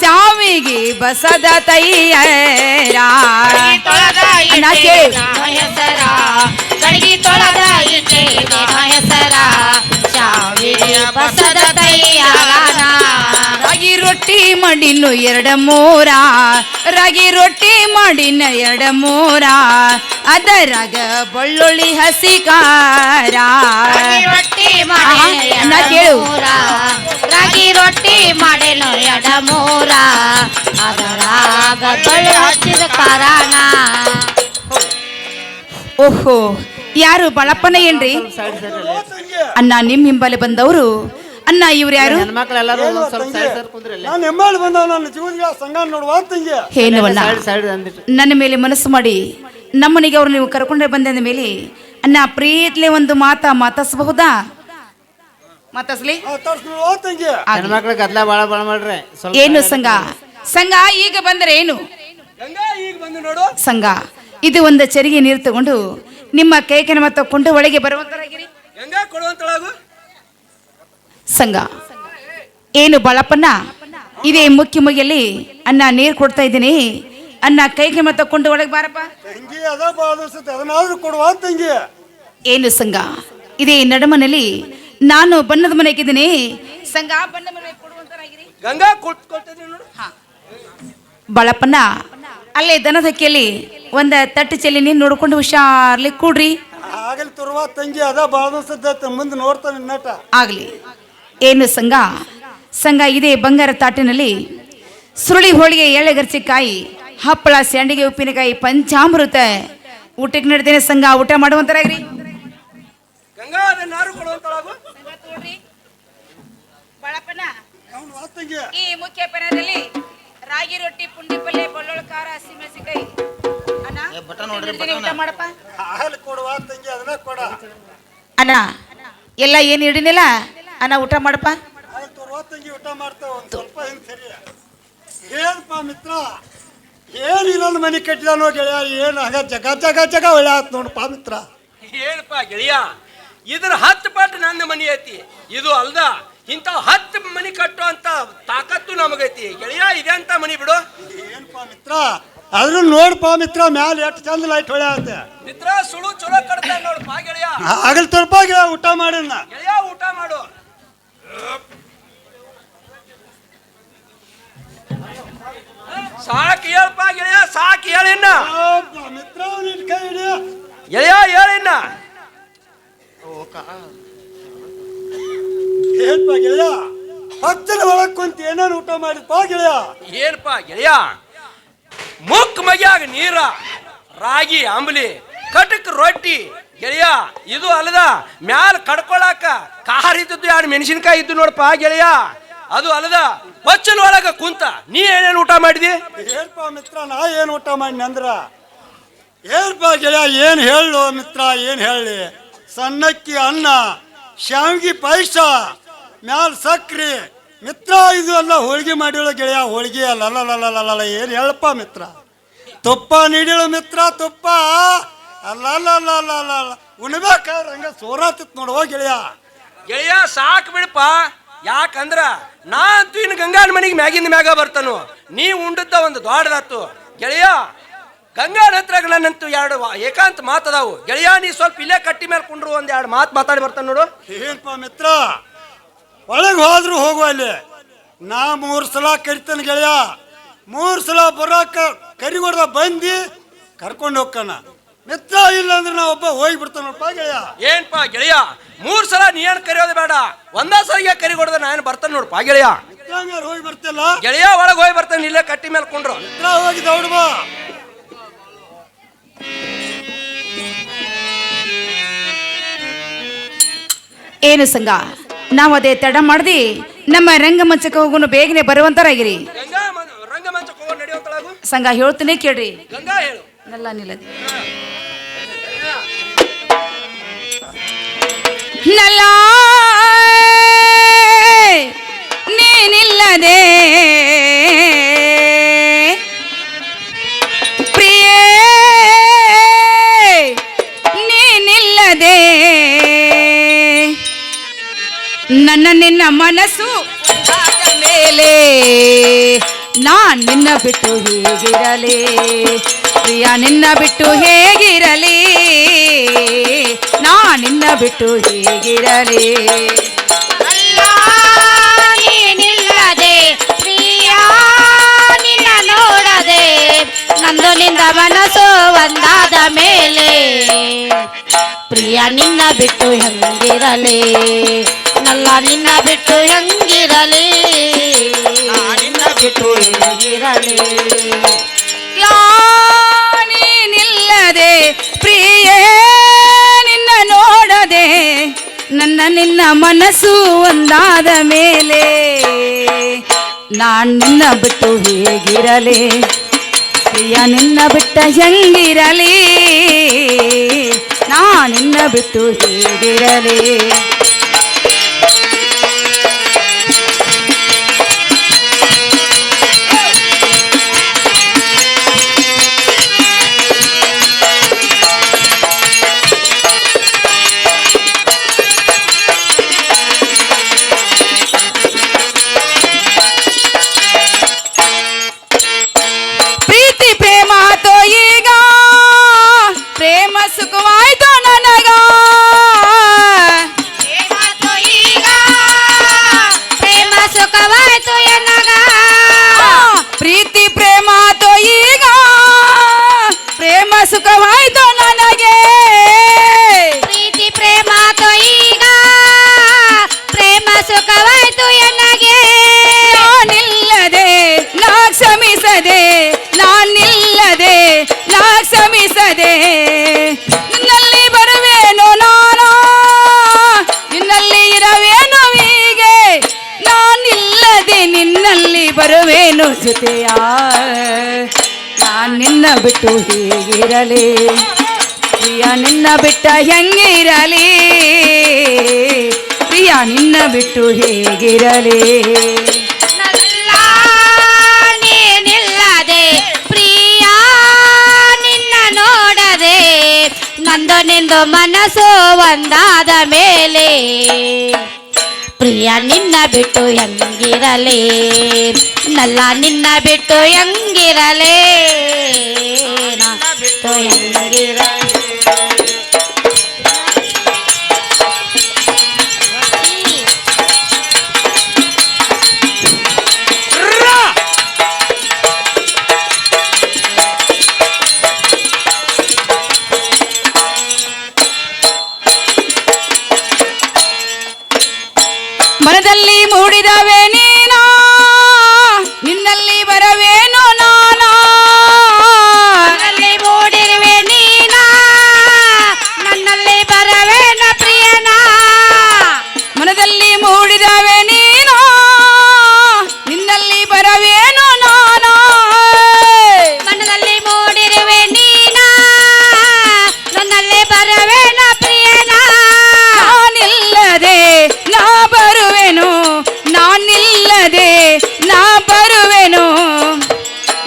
ಸಾವಿಗೆ ಬಸದ ತೈಯರ. ಅಣ್ಣ ಕೇಳಿ. ಹೆಸರ ಗಡಿಗೆ ತೊಳೆದ ಇಟ್ಟಿದೇನ ಹೆಸರ, ಸಾವಿಗೆ ಬಸದ ತೈಯಾರನ. ರಾಗಿ ರೊಟ್ಟಿ ಮಾಡಿನ್ನು 2-3, ರಾಗಿ ರೊಟ್ಟಿ ಮಾಡಿನ 2-3, ಅದರಾಗ ಬೆಳ್ಳುಳ್ಳಿ ಹಸಿ ಖಾರ. ರೊಟ್ಟಿ ಅಣ್ಣ ಕೇಳು. ರಾಗಿ ರೊಟ್ಟಿ ಮಾಡೇನು 2-3, ಅದರಾಗ ಬೆಳ್ಳು ಹಚ್ಚಿದ ಕಾರಣ. ಓಹೋ, ಯಾರು ಬಾಳಪ್ಪನ ಏನ್ರಿ? ಅಣ್ಣ ನಿಮ್ ಹಿಂಬಲೆ ಬಂದವರು. ಅಣ್ಣ ಇವ್ರು ಯಾರು? ನಾನು ಹೆಮ್ಮಾಳಿ ಬಂದ ನನ್ನ ಜೀವನಿಗೆ ಸಂಘ ನೋಡುವ ತಂಗಿ. ಏನವಲ್ಲ, ನನ್ನ ಮೇಲೆ ಮನಸ್ಸು ಮಾಡಿ ನಮ್ಮನಿಗೆ ಅವ್ರು ನೀವು ಕರ್ಕೊಂಡ್ರೆ ಬಂದ ಮೇಲೆ ಅಣ್ಣ ಪ್ರೀತ್ಲೆ ಒಂದು ಮಾತಾಡಿಸಬಹುದಾ? ಮಾತಾಡ್ಸ್ಲಿ? ನೋಡುವ ತಂಗಿ. ಏನು ಸಂಘ? ಸಂಘ ಈಗ ಬಂದರೆ ಏನು ಗಂಗಾ ಈಗ ಬಂದು ನೋಡು. ಸಂಘ ಇದು ಒಂದು ಚರಿಗೆ ನೀರು ತಗೊಂಡು ನಿಮ್ಮ ಕೈಕೆನಮ ತಕೊಂಡು ಒಳಗೆ ಬರುವಂತರಾಗಿರಿ. ಗಂಗಾ ಕೊಡುವಂತಳಾಗು. ಸಂಘ ಏನು ಬಾಳಪ್ಪನ, ಇದೇ ಮುಖ್ಯ ಮುಗಿಯಲ್ಲಿ ಅಣ್ಣ ನೀರು ಕೊಡ್ತಾ ಇದ್ದೀನಿ. ಅಣ್ಣ ಕೈಕೆನಮ ತಕೊಂಡು ಒಳಗೆ ಬಾರಪ್ಪ. ತಂಗಿ ಅದ ಬಾಧಿಸುತ್ತೆ, ಅದನ್ನಾದ್ರೂ ಕೊಡುವ ತಂಗಿ. ಏನು ಸಂಘ, ಇದೇ ನಡುಮನಲ್ಲಿ ನಾನು ಬಣ್ಣದ ಮನೆಗಿದ್ದೀನಿ. ಸಂಘ ಬಣ್ಣದ ಮನೆ ಕೊಡುವಂತರಾಗಿರಿ. ಗಂಗಾ ಕೊಡ್ತಿದ್ದೀನಿ ನೋಡು. ಬಾಳಪ್ಪನ ಅಲ್ಲೇ ದನದ ಹಕ್ಕಿಯಲ್ಲಿ ಒಂದ ತಟ್ಟು ಚೆಲ್ಲಿ ನೀನು ನೋಡ್ಕೊಂಡು ಹುಷಾರ್ಲಿ ಕೂಡ್ರಿ. ಆಗಲಿ ತರುವ ತಂಗಿ ಅದ ಬಾಧಿಸುತ್ತೆ, ಮುಂದೆ ನೋಡ್ತಾನೆ ನಟ. ಆಗ್ಲಿ. ಏನು ಸಂಘ? ಸಂಘ ಇದೇ ಬಂಗಾರ ತಾಟಿನಲ್ಲಿ ಸುರುಳಿ ಹೋಳಿಗೆ, ಎಳ್ಳೆಗರ್ಚಿಕಾಯಿ, ಹಪ್ಪಳ, ಸ್ಯಾಂಡಿಗೆ, ಉಪ್ಪಿನಕಾಯಿ, ಪಂಚಾಮೃತ ಊಟಕ್ಕೆ ನಡೆದೇನೆ. ಸಂಘ ಊಟ ಮಾಡುವಂತರಾಗ್ರಿ. ಗಂಗಾ ಅದನ್ನಾರು ಕೊಡುವಂತಳಾಗು. ಬಾಳಪ್ಪನ ನೋಡುವ ತಂಗಿ. ಈ ಮುಖ್ಯ ಪನ್ನದಲ್ಲಿ ರಾಗಿ ರೊಟ್ಟಿ, ಪುಂಡಿ ಪಲ್ಯ, ಬೆಳ್ಳುಳ್ಳಿ ಖಾರ, ಹಸಿಮೆಣಸಿನಕಾಯಿ. ಅಣ್ಣ ಊಟ ಮಾಡಪ್ಪ. ಆಗಲಿ ಕೊಡುವ ತಂಗಿ, ಅದನ್ನ ಕೊಡ. ಅಣ್ಣ ಎಲ್ಲ ಏನು ಹಿಡಿನಿಲ್ಲ ಅಣ್ಣ, ಊಟ ಮಾಡಪ್ಪ. ಆಗಲಿ ತರುವ ತಂಗಿ, ಊಟ ಮಾಡ್ತಾವ. ಒಂದು ಸ್ವಲ್ಪ ಹಿಂಗೆ ಸರಿ. ಏನಪ್ಪ ಮಿತ್ರ, ಏನು ಇನ್ನೊಂದು ಮನೆ ಕಟ್ಟಿದಾನೋ ಗೆಳೆಯ, ಏನು ಆಗ ಜಗ ಜಗ ಜಗ ಒಳ್ಳೆ ಆಯ್ತು ನೋಡಪ್ಪ ಮಿತ್ರ. ಏನಪ್ಪ ಗೆಳೆಯ, ಇದ್ರ 10 ಪಟ್ಟು ನನ್ನ ಮನಿ ಐತಿ. ಇದು ಅಲ್ದ ಇಂಥ 10 ಮನಿ ಕಟ್ಟುವಂತ ತಾಕತ್ತು ನಮಗೈತಿ ಗೆಳೆಯ. ಇದೆಂತ ಮನಿ ಬಿಡು. ಏನಪ್ಪ ಮಿತ್ರ, ಆದ್ರೂ ನೋಡಪ್ಪ ಮಿತ್ರ, ಮ್ಯಾಲ ಎಷ್ಟು ಚಂದ ಲೈಟ್ ಹೊಳೆ ಆಗುತ್ತೆ ಮಿತ್ರ. ಸುಳು ಚಲೋ ಕಟ್ತಾ ನೋಡಪ್ಪ ಗೆಳೆಯ. ಆಗಲಿ ತರಪ ಗೆಳೆಯ, ಊಟ ಮಾಡಿನ ಗೆಳೆಯ ಊಟ ಮಾಡು. ಸಾಕು ಹೇಳಪ್ಪ ಗೆಳೆಯ, ಸಾಕು ಹೇಳಿನ್ನ. ಮಿತ್ರ ನಿನ್ ಕೈ ಹಿಡಿಯ. ಗೆಳೆಯ ಹೇಳಿನ್ನ. ಏನಪ್ಪ ಗೆಳೆಯ, ಹತ್ತಿರ ಒಳಗ್ ಕುಂತ ಏನೇನು ಊಟ ಮಾಡಿದಪ್ಪ ಗೆಳೆಯ? ಏನಪ್ಪ ಗೆಳೆಯ, ಮುಕ್ ಮಗ್ಯಾಗ ನೀರ, ರಾಗಿ ಅಂಬಲಿ, ಕಟಕ್ ರೊಟ್ಟಿ ಗೆಳೆಯ. ಇದು ಅಲ್ಲದ ಮ್ಯಾಲ ಕಡ್ಕೊಳಾಕ ಖಾರ ಇದ್ದದ್ದು 2 ಮೆಣಸಿನ್ಕಾಯಿ ಇದ್ದು ನೋಡಪ್ಪ ಗೆಳೆಯ. ಅದು ಅಲ್ಲದ ಹೊಚ್ಚಲ್ ಒಳಗ ಕುಂತ ನೀ ಏನೇನು ಊಟ ಮಾಡಿದಿ? ಏನಪ್ಪ ಮಿತ್ರ, ನಾ ಏನು ಊಟ ಮಾಡಿನಿ ಅಂದ್ರ ಏನಪ್ಪ ಗೆಳೆಯ, ಏನು ಹೇಳು ಮಿತ್ರ, ಏನು ಹೇಳಿ? ಸಣ್ಣಕ್ಕಿ ಅನ್ನ, ಶಾವಿಗೆ ಪಾಯಸ, ಮ್ಯಾಲ ಸಕ್ರಿ ಮಿತ್ರ. ಇದು ಅಲ್ಲ ಹೋಳಿಗೆ ಮಾಡಿಳು ಗೆಳೆಯ, ಹೋಳಿಗೆ ಅಲ್ಲ. ಏನು ಹೇಳಪ್ಪ ಮಿತ್ರ? ತುಪ್ಪ ನೀಡಿಳು ಮಿತ್ರ, ತುಪ್ಪ ಅಲ್ಲ. ಉಣ್ಬೇಕಾದ್ರೆ ಹಂಗ ಸೋರಾತಿತ್ ನೋಡುವ ಗೆಳೆಯ. ಗೆಳೆಯ ಸಾಕು ಬಿಡಪ್ಪ. ಯಾಕಂದ್ರ ನಾ ಅಂತೂ ಇನ್ನು ಗಂಗಾನ ಮನೆಗೆ ಮ್ಯಾಗಿಂದ ಮ್ಯಾಗ ಬರ್ತಾನು. ನೀ ಉಂಡದ್ದ ಒಂದು ದೊಡ್ಡದಾತು ಗೆಳೆಯ. ಗಂಗಾನ ಹತ್ರ ನನ್ನಂತೂ 2 ಏಕಾಂತ ಮಾತದಾವು ಗೆಳೆಯ. ನೀ ಸ್ವಲ್ಪ ಇಲ್ಲೇ ಕಟ್ಟಿ ಮೇಲೆ ಕುಂಡ್ರು 1-2 ಮಾತು ಮಾತಾಡಿ ಬರ್ತಾನೆ ನೋಡು. ಏನಪ್ಪ ಮಿತ್ರ, ಒಳಗೆ ಹೋದ್ರು ಹೋಗುವ ಅಲ್ಲಿ. ನಾ 3 ಸಲ ಕರಿತಾನೆ ಗೆಳೆಯ. 3 ಸಲ ಬರಾಕ ಕರಿಗೊಡ್ದ ಬಂದು ಕರ್ಕೊಂಡು ಹೋಗ್ಕಣ. ಮಿತ್ರ ಇಲ್ಲ ಅಂದ್ರೆ ನಾ ಒಬ್ಬ ಹೋಗಿ ಬಿಡ್ತಾನಪ್ಪ ಗೆಳೆಯ. ಏನ್ಪ ಗೆಳೆಯ 3 ಸಲ ನೀ ಏನ್ ಕರೆಯೋದು ಬೇಡ, ಒಂದೇ ಸರಿಗೆ ಕರಿ ಕೊಡದ ನಾನು ಬರ್ತಾನೆ ನೋಡಪ್ಪ ಗೆಳೆಯ. ಮಿತ್ರ ಹಂಗಾರೆ ಹೋಗಿ ಬರ್ತಿಲ್ಲ. ಗೆಳೆಯ ಒಳಗೆ ಹೋಗಿ ಬರ್ತಾನೆ, ಇಲ್ಲೇ ಕಟ್ಟಿ ಮೇಲೆ ಕೊಂಡ್ರು. ಮಿತ್ರ ಹೋಗಿ ದೌಡ್ ಬಾ. ಏನು ಸಂಘ, ನಾವು ಅದೇ ತಡ ಮಾಡ್ದಿ ನಮ್ಮ ರಂಗಮಂಚಕ್ಕೆ ಹೋಗೋನು ಬೇಗನೆ ಬರುವಂತರಾಗಿರಿ. ರಂಗಮಂಚಕ್ಕೆ ಹೋಗಿ ನಡೆಯುವಂತಳಾಗು ಸಂಘ ಹೇಳ್ತೀನಿ ಕೇಳ್ರಿ. ಗಂಗಾ ಹೇಳು. ನಲ್ಲ ನಿಲ್ಲದೆ ನಲ್ಲ ನೀನಿಲ್ಲದೆ ಪ್ರಿಯೇ ನೀನಿಲ್ಲದೆ ನನ್ನ ನಿನ್ನ ಮನಸ್ಸು ಆದ ಮೇಲೆ ನಾನ್ ನಿನ್ನ ಬಿಟ್ಟು ಹೇಗಿರಲಿ, ಪ್ರಿಯ ನಿನ್ನ ಬಿಟ್ಟು ಹೇಗಿರಲಿ, ನಾ ನಿನ್ನ ಬಿಟ್ಟು ಹೇಗಿರಲಿ. ಅಲ್ಲ ನೀನಿಲ್ಲದೆ ಪ್ರಿಯ ನಿನ್ನ ನೋಡದೆ ನಂದು ನಿಂದ ಮನಸ್ಸು ಒಂದಾದ ಮೇಲೆ ಪ್ರಿಯ ನಿನ್ನ ಬಿಟ್ಟು ಹೆಂಗಿರಲಿ, ನಲ್ಲ ನಿನ್ನ ಬಿಟ್ಟು ಹೆಂಗಿರಲಿ, ನಿನ್ನ ಬಿಟ್ಟು ಹೆಂಗಿರಲಿ. ನೀನಿಲ್ಲದೆ ಪ್ರಿಯೇ ನಿನ್ನ ನೋಡದೆ ನನ್ನ ನಿನ್ನ ಮನಸ್ಸು ಒಂದಾದ ಮೇಲೆ ನಾನ್ ನಿನ್ನ ಬಿಟ್ಟು ಹೇಗಿರಲಿ, ಪ್ರಿಯ ನಿನ್ನ ಬಿಟ್ಟ ಹೆಂಗಿರಲಿ, ನಾ ನಿನ್ನ ಬಿಟ್ಟು ಹೇಗಿರಲಿ. ಸುಖವಾಯ್ತು ನನಗ ಈಗ ಪ್ರೇಮ ಸುಖವಾಯ್ತು ಎನ್ನಗ ಪ್ರೀತಿ ಪ್ರೇಮ ತೋ ಈಗ ಪ್ರೇಮ ಸುಖವಾಯ್ತು ನನಗೆ ಪ್ರೀತಿ ಪ್ರೇಮ ತೋ ಈಗ ಪ್ರೇಮ ಸುಖವಾಯ್ತು ಎನ್ನಗೆ ನಾನಿಲ್ಲದೆ ನಾ ಕ್ಷಮಿಸದೆ, ನಾನಿಲ್ಲದೆ ನಾ ಕ್ಷಮಿಸದೆ ನಿನ್ನಲ್ಲಿ ಬರುವೇನು ನಾನು, ನಿನ್ನಲ್ಲಿ ಇರವೇನು ಹೀಗೆ, ನಾನಿಲ್ಲದೆ ನಿನ್ನಲ್ಲಿ ಬರುವೇನು ಜೊತೆಯ, ನಾನ್ ನಿನ್ನ ಬಿಟ್ಟು ಹೇಗಿರಲಿ, ಪ್ರಿಯ ನಿನ್ನ ಬಿಟ್ಟ ಹೆಂಗಿರಲಿ, ಪ್ರಿಯ ನಿನ್ನ ಬಿಟ್ಟು ಹೇಗಿರಲಿ. ನಲ್ಲ ನೀನಿಲ್ಲದೆ ಪ್ರಿಯ ನಿನ್ನ ನೋಡದೆ ನಂದು ನಿಂದು ಮನಸ್ಸು ಒಂದಾದ ಮೇಲೆ ಪ್ರಿಯ ನಿನ್ನ ಬಿಟ್ಟು ಹೆಂಗಿರಲಿ, ನಲ್ಲ ನಿನ್ನ ಬಿಟ್ಟು ಹೆಂಗಿರಲಿ, ನನ್ನ ಬಿಟ್ಟು ಹೆಂಗಿರಲಿ. ಮನದಲ್ಲಿ ಮೂಡಿದವೆ ನೀನಾ, ನಿನ್ನಲ್ಲಿ ಬರವೇನು ನಾನಾ, ನನ್ನಲ್ಲಿ ಮೂಡಿರುವೆ ನೀನಾ, ನನ್ನಲ್ಲಿ ಬರವೇನ ಪ್ರಿಯನ, ಮನದಲ್ಲಿ ಮೂಡಿದವೆ ನೀನಾ, ನಿನ್ನಲ್ಲಿ ಬರವೇನು ನಾನಾ, ಮನದಲ್ಲಿ ಮೂಡಿರುವೆ ನೀನಾ, ನನ್ನಲ್ಲಿ ಬರವೇನ ಪ್ರಿಯನ, ನಾನಿಲ್ಲದೆ ನಾ ಬರುವೆನು, ನಾನಿಲ್ಲದೆ ನಾ ಬರುವೆನು,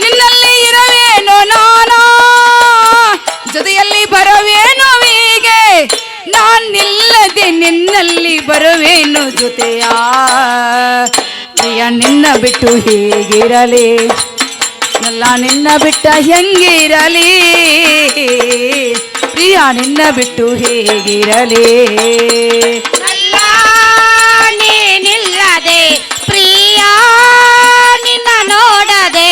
ನಿನ್ನಲ್ಲಿ ಇರವೇನು ನಾನು, ಜೊತೆಯಲ್ಲಿ ಬರವೇನು ಹೀಗೆ, ನಾನಿಲ್ಲದೆ ನಿನ್ನಲ್ಲಿ ಬರುವೇನು ಜೊತೆಯ, ಪ್ರಿಯ ನಿನ್ನ ಬಿಟ್ಟು ಹೇಗಿರಲಿ, ನಲ್ಲ ನಿನ್ನ ಬಿಟ್ಟ ಹೆಂಗಿರಲಿ, ಪ್ರಿಯ ನಿನ್ನ ಬಿಟ್ಟು ಹೇಗಿರಲಿ. ನಲ್ಲ ನೀನಿಲ್ಲದೆ ಪ್ರಿಯ ನಿನ್ನ ನೋಡದೆ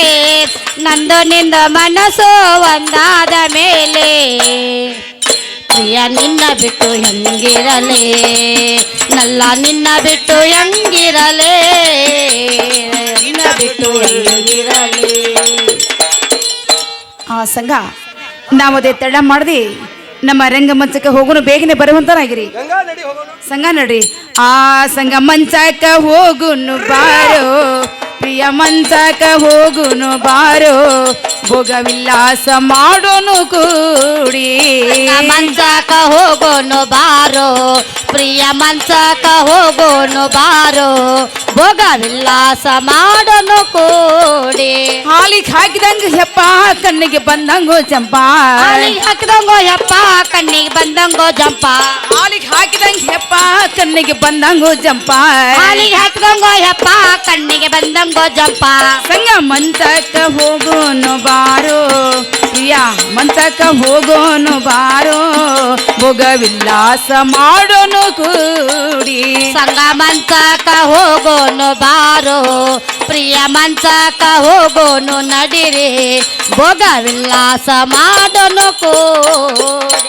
ನಂದು ನಿಂದ ಮನಸ್ಸು ಒಂದಾದ ಮೇಲೆ ಪ್ರಿಯ ನಿನ್ನ ಬಿಟ್ಟು ಹೆಂಗಿರಲೇ ನಲ್ಲ ನಿನ್ನ ಬಿಟ್ಟು ಹೆಂಗಿರಲೇ ನಿನ್ನ ಬಿಟ್ಟು ಹೆಂಗಿರಲೇ. ಆ ಸಂಘ ನಾವದೇ ತಡ ಮಾಡ್ದಿ ನಮ್ಮ ರಂಗಮಂಚಕ್ಕೆ ಹೋಗೋನು ಬೇಗನೆ ಬರುವಂತನಾಗಿರಿ. ಗಂಗಾ ನಡಿ ಹೋಗೋಣ. ಸಂಘ ನಡ್ರಿ. ಆ ಸಂಘ ಮಂಚಕ ಹೋಗುನು ಬಾರೋ ಪ್ರಿಯ ಮಂಚಕ ಹೋಗುನು ಬಾರೋ ಭೋಗ ವಿಲಾಸ ಮಾಡೋನು ಕೂಡಿ. ಮಂಚಕ ಹೋಗೋನು ಬಾರೋ ಪ್ರಿಯ ಮಂಚಕ ಹೋಗೋನು ಬಾರೋ ಭೋಗ ವಿಲಾಸ ಮಾಡೋನು ಕೂಡಿ. ಹಾಲಿಗೆ ಹಾಕಿದಂಗ ಹೆಪ್ಪ ಕಣ್ಣಿಗೆ ಬಂದಂಗೋ ಜಂಪಾ. ಹಾಲಿಗೆ ಹಾಕಿದಂಗೋ ಹೆಪ್ಪ ಕಣ್ಣಿಗೆ ಬಂದಂಗೋ ಜಂಪ. ಹಾಲಿಗೆ ಹಾಕಿದಂಗ ಹೆಪ್ಪ ಕಣ್ಣಿಗೆ ಬಂದಂಗೋ ಜಂಪ. ಹಾಲಿಗೆ ಹಾಕಿದಂಗೋ ಹೆಪ್ಪ ಕಣ್ಣಿಗೆ ಬಂದಂಗೋ ಜಂಪ. ಸಂಗ ಮಂಚಕ ಹೋಗೋನು ಬಾರೋ ಪ್ರಿಯ ಮಂಚಕ ಹೋಗೋನು ಬಾರೋ ಭೋಗ ವಿಲಾಸ ಮಾಡೋನು ಕೂಡಿ. ಸಂಗ ಮಂಚಕ ಹೋಗೋನು ಬಾರೋ ಪ್ರಿಯ ಮಂಚಕ ಹೋಗೋನು ನಡಿರಿ ಭೋಗ ವಿಲಾಸ ಮಾಡೋನು ಕೂಡಿ.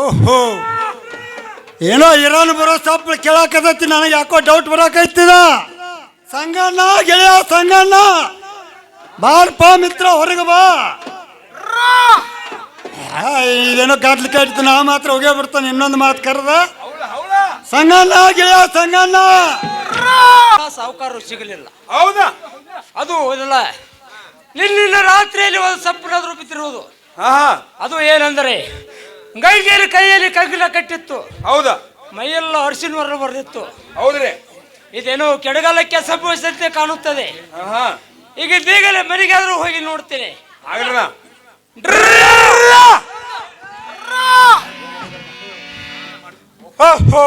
ಓಹೋ ಏನೋ ಇರಾನ್ ಬರೋ ಸಪ್ಪಳು ಕೇಳಾಕತೈತಿ. ನನಗೆ ಯಾಕೋ ಡೌಟ್ ಬರಾಕೈತಿದ. ಸಂಗಣ್ಣ ಗೆಳೆಯ ಸಂಗಣ್ಣ ಬಾರಪ್ಪ ಮಿತ್ರ ಹೊರಗೆ ಬಾ. ಇದೇನೋ ಗದ್ಲು ಕಟ್ತು. ನಾ ಮಾತ್ರ ಹೋಗೇ ಬಿಡ್ತಾನೆ. ಇನ್ನೊಂದು ಮಾತು ಕರೆದ ಸಂಗಣ್ಣ ಗೆಳೆಯ ಸಂಗಣ್ಣ. ಸಾವುಕಾರರು ಸಿಗಲಿಲ್ಲ. ಹೌದಾ? ಅದು ಇಲ್ಲ ನಿನ್ನಿನ ರಾತ್ರಿಯಲ್ಲಿ ಒಂದು ಸಪ್ಪನಾದ್ರೂ ಬಿದ್ದಿರುವುದು. ಹಾ. ಅದು ಏನಂದರೆ ಗೈಗೇರಿ ಕೈಯಲ್ಲಿ ಕಗ್ಗಿಲ ಕಟ್ಟಿತ್ತು. ಹೌದಾ? ಮೈಯೆಲ್ಲ ಅರಿಶಿನ ಹೊರ ಬರೆದಿತ್ತು. ಹೌದ್ರಿ. ಇದೇನೋ ಕೆಳಗಾಲಕ್ಕೆ ಸಂಭವಿಸಂತೆ ಕಾಣುತ್ತದೆ. ಹಾ. ಈಗ ಬೇಗನೆ ಮನೆಗಾದ್ರೂ ಹೋಗಿ ನೋಡ್ತೇನೆ. ಆಗಲ್ಲ. ಓಹೋ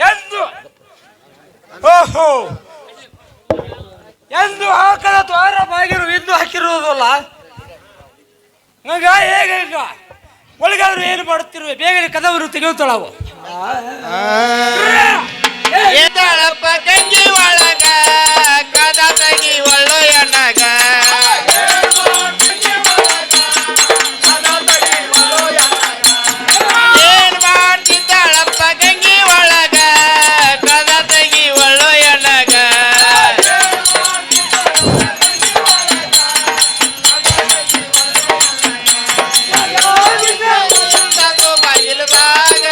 ಎಂದು ಓಹೋ ಎಂದು ಹಾಕದ ದ್ವಾರ ಬಾಗಿರು ಇಂದು ಹಾಕಿರುವುದಲ್ಲ. ಹಂಗ ಹೇಗೆ ಈಗ ಒಳಗಾದ್ರೂ ಏನು ಮಾಡುತ್ತಿರುವೆ? ಬೇಗನೆ ಕದವನ್ನು ತೆಗೆಯುತ್ತಳವು. ಎದಳಪ್ಪ ಗಂಜಿ ಒಳಗ ಕದ ತೆಗಿ ಒಳ್ಳು ಎಣ್ಣಗ ಏನ್ ಮಾಡ್ತಿದ್ದಾಳಪ್ಪ ಗಂಜಿ ಒಳಗ ಕದ ತೆಗಿ ಒಳ್ಳು ಎಣ್ಣಗ ಬಾಗಿಲು ಬಾಗ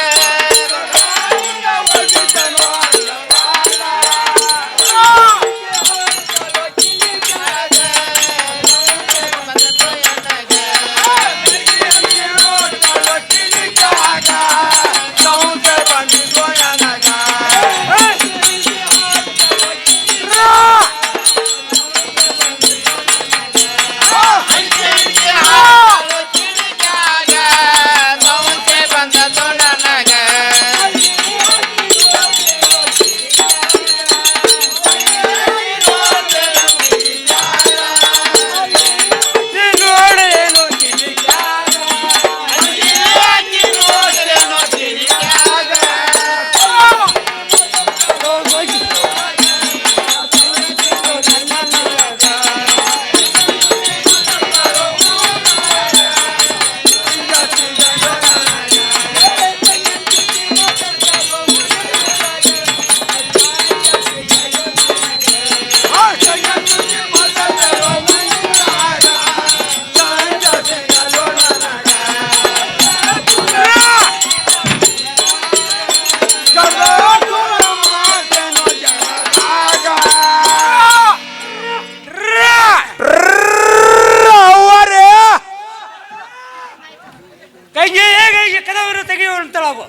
ಅಂತಳಾಗು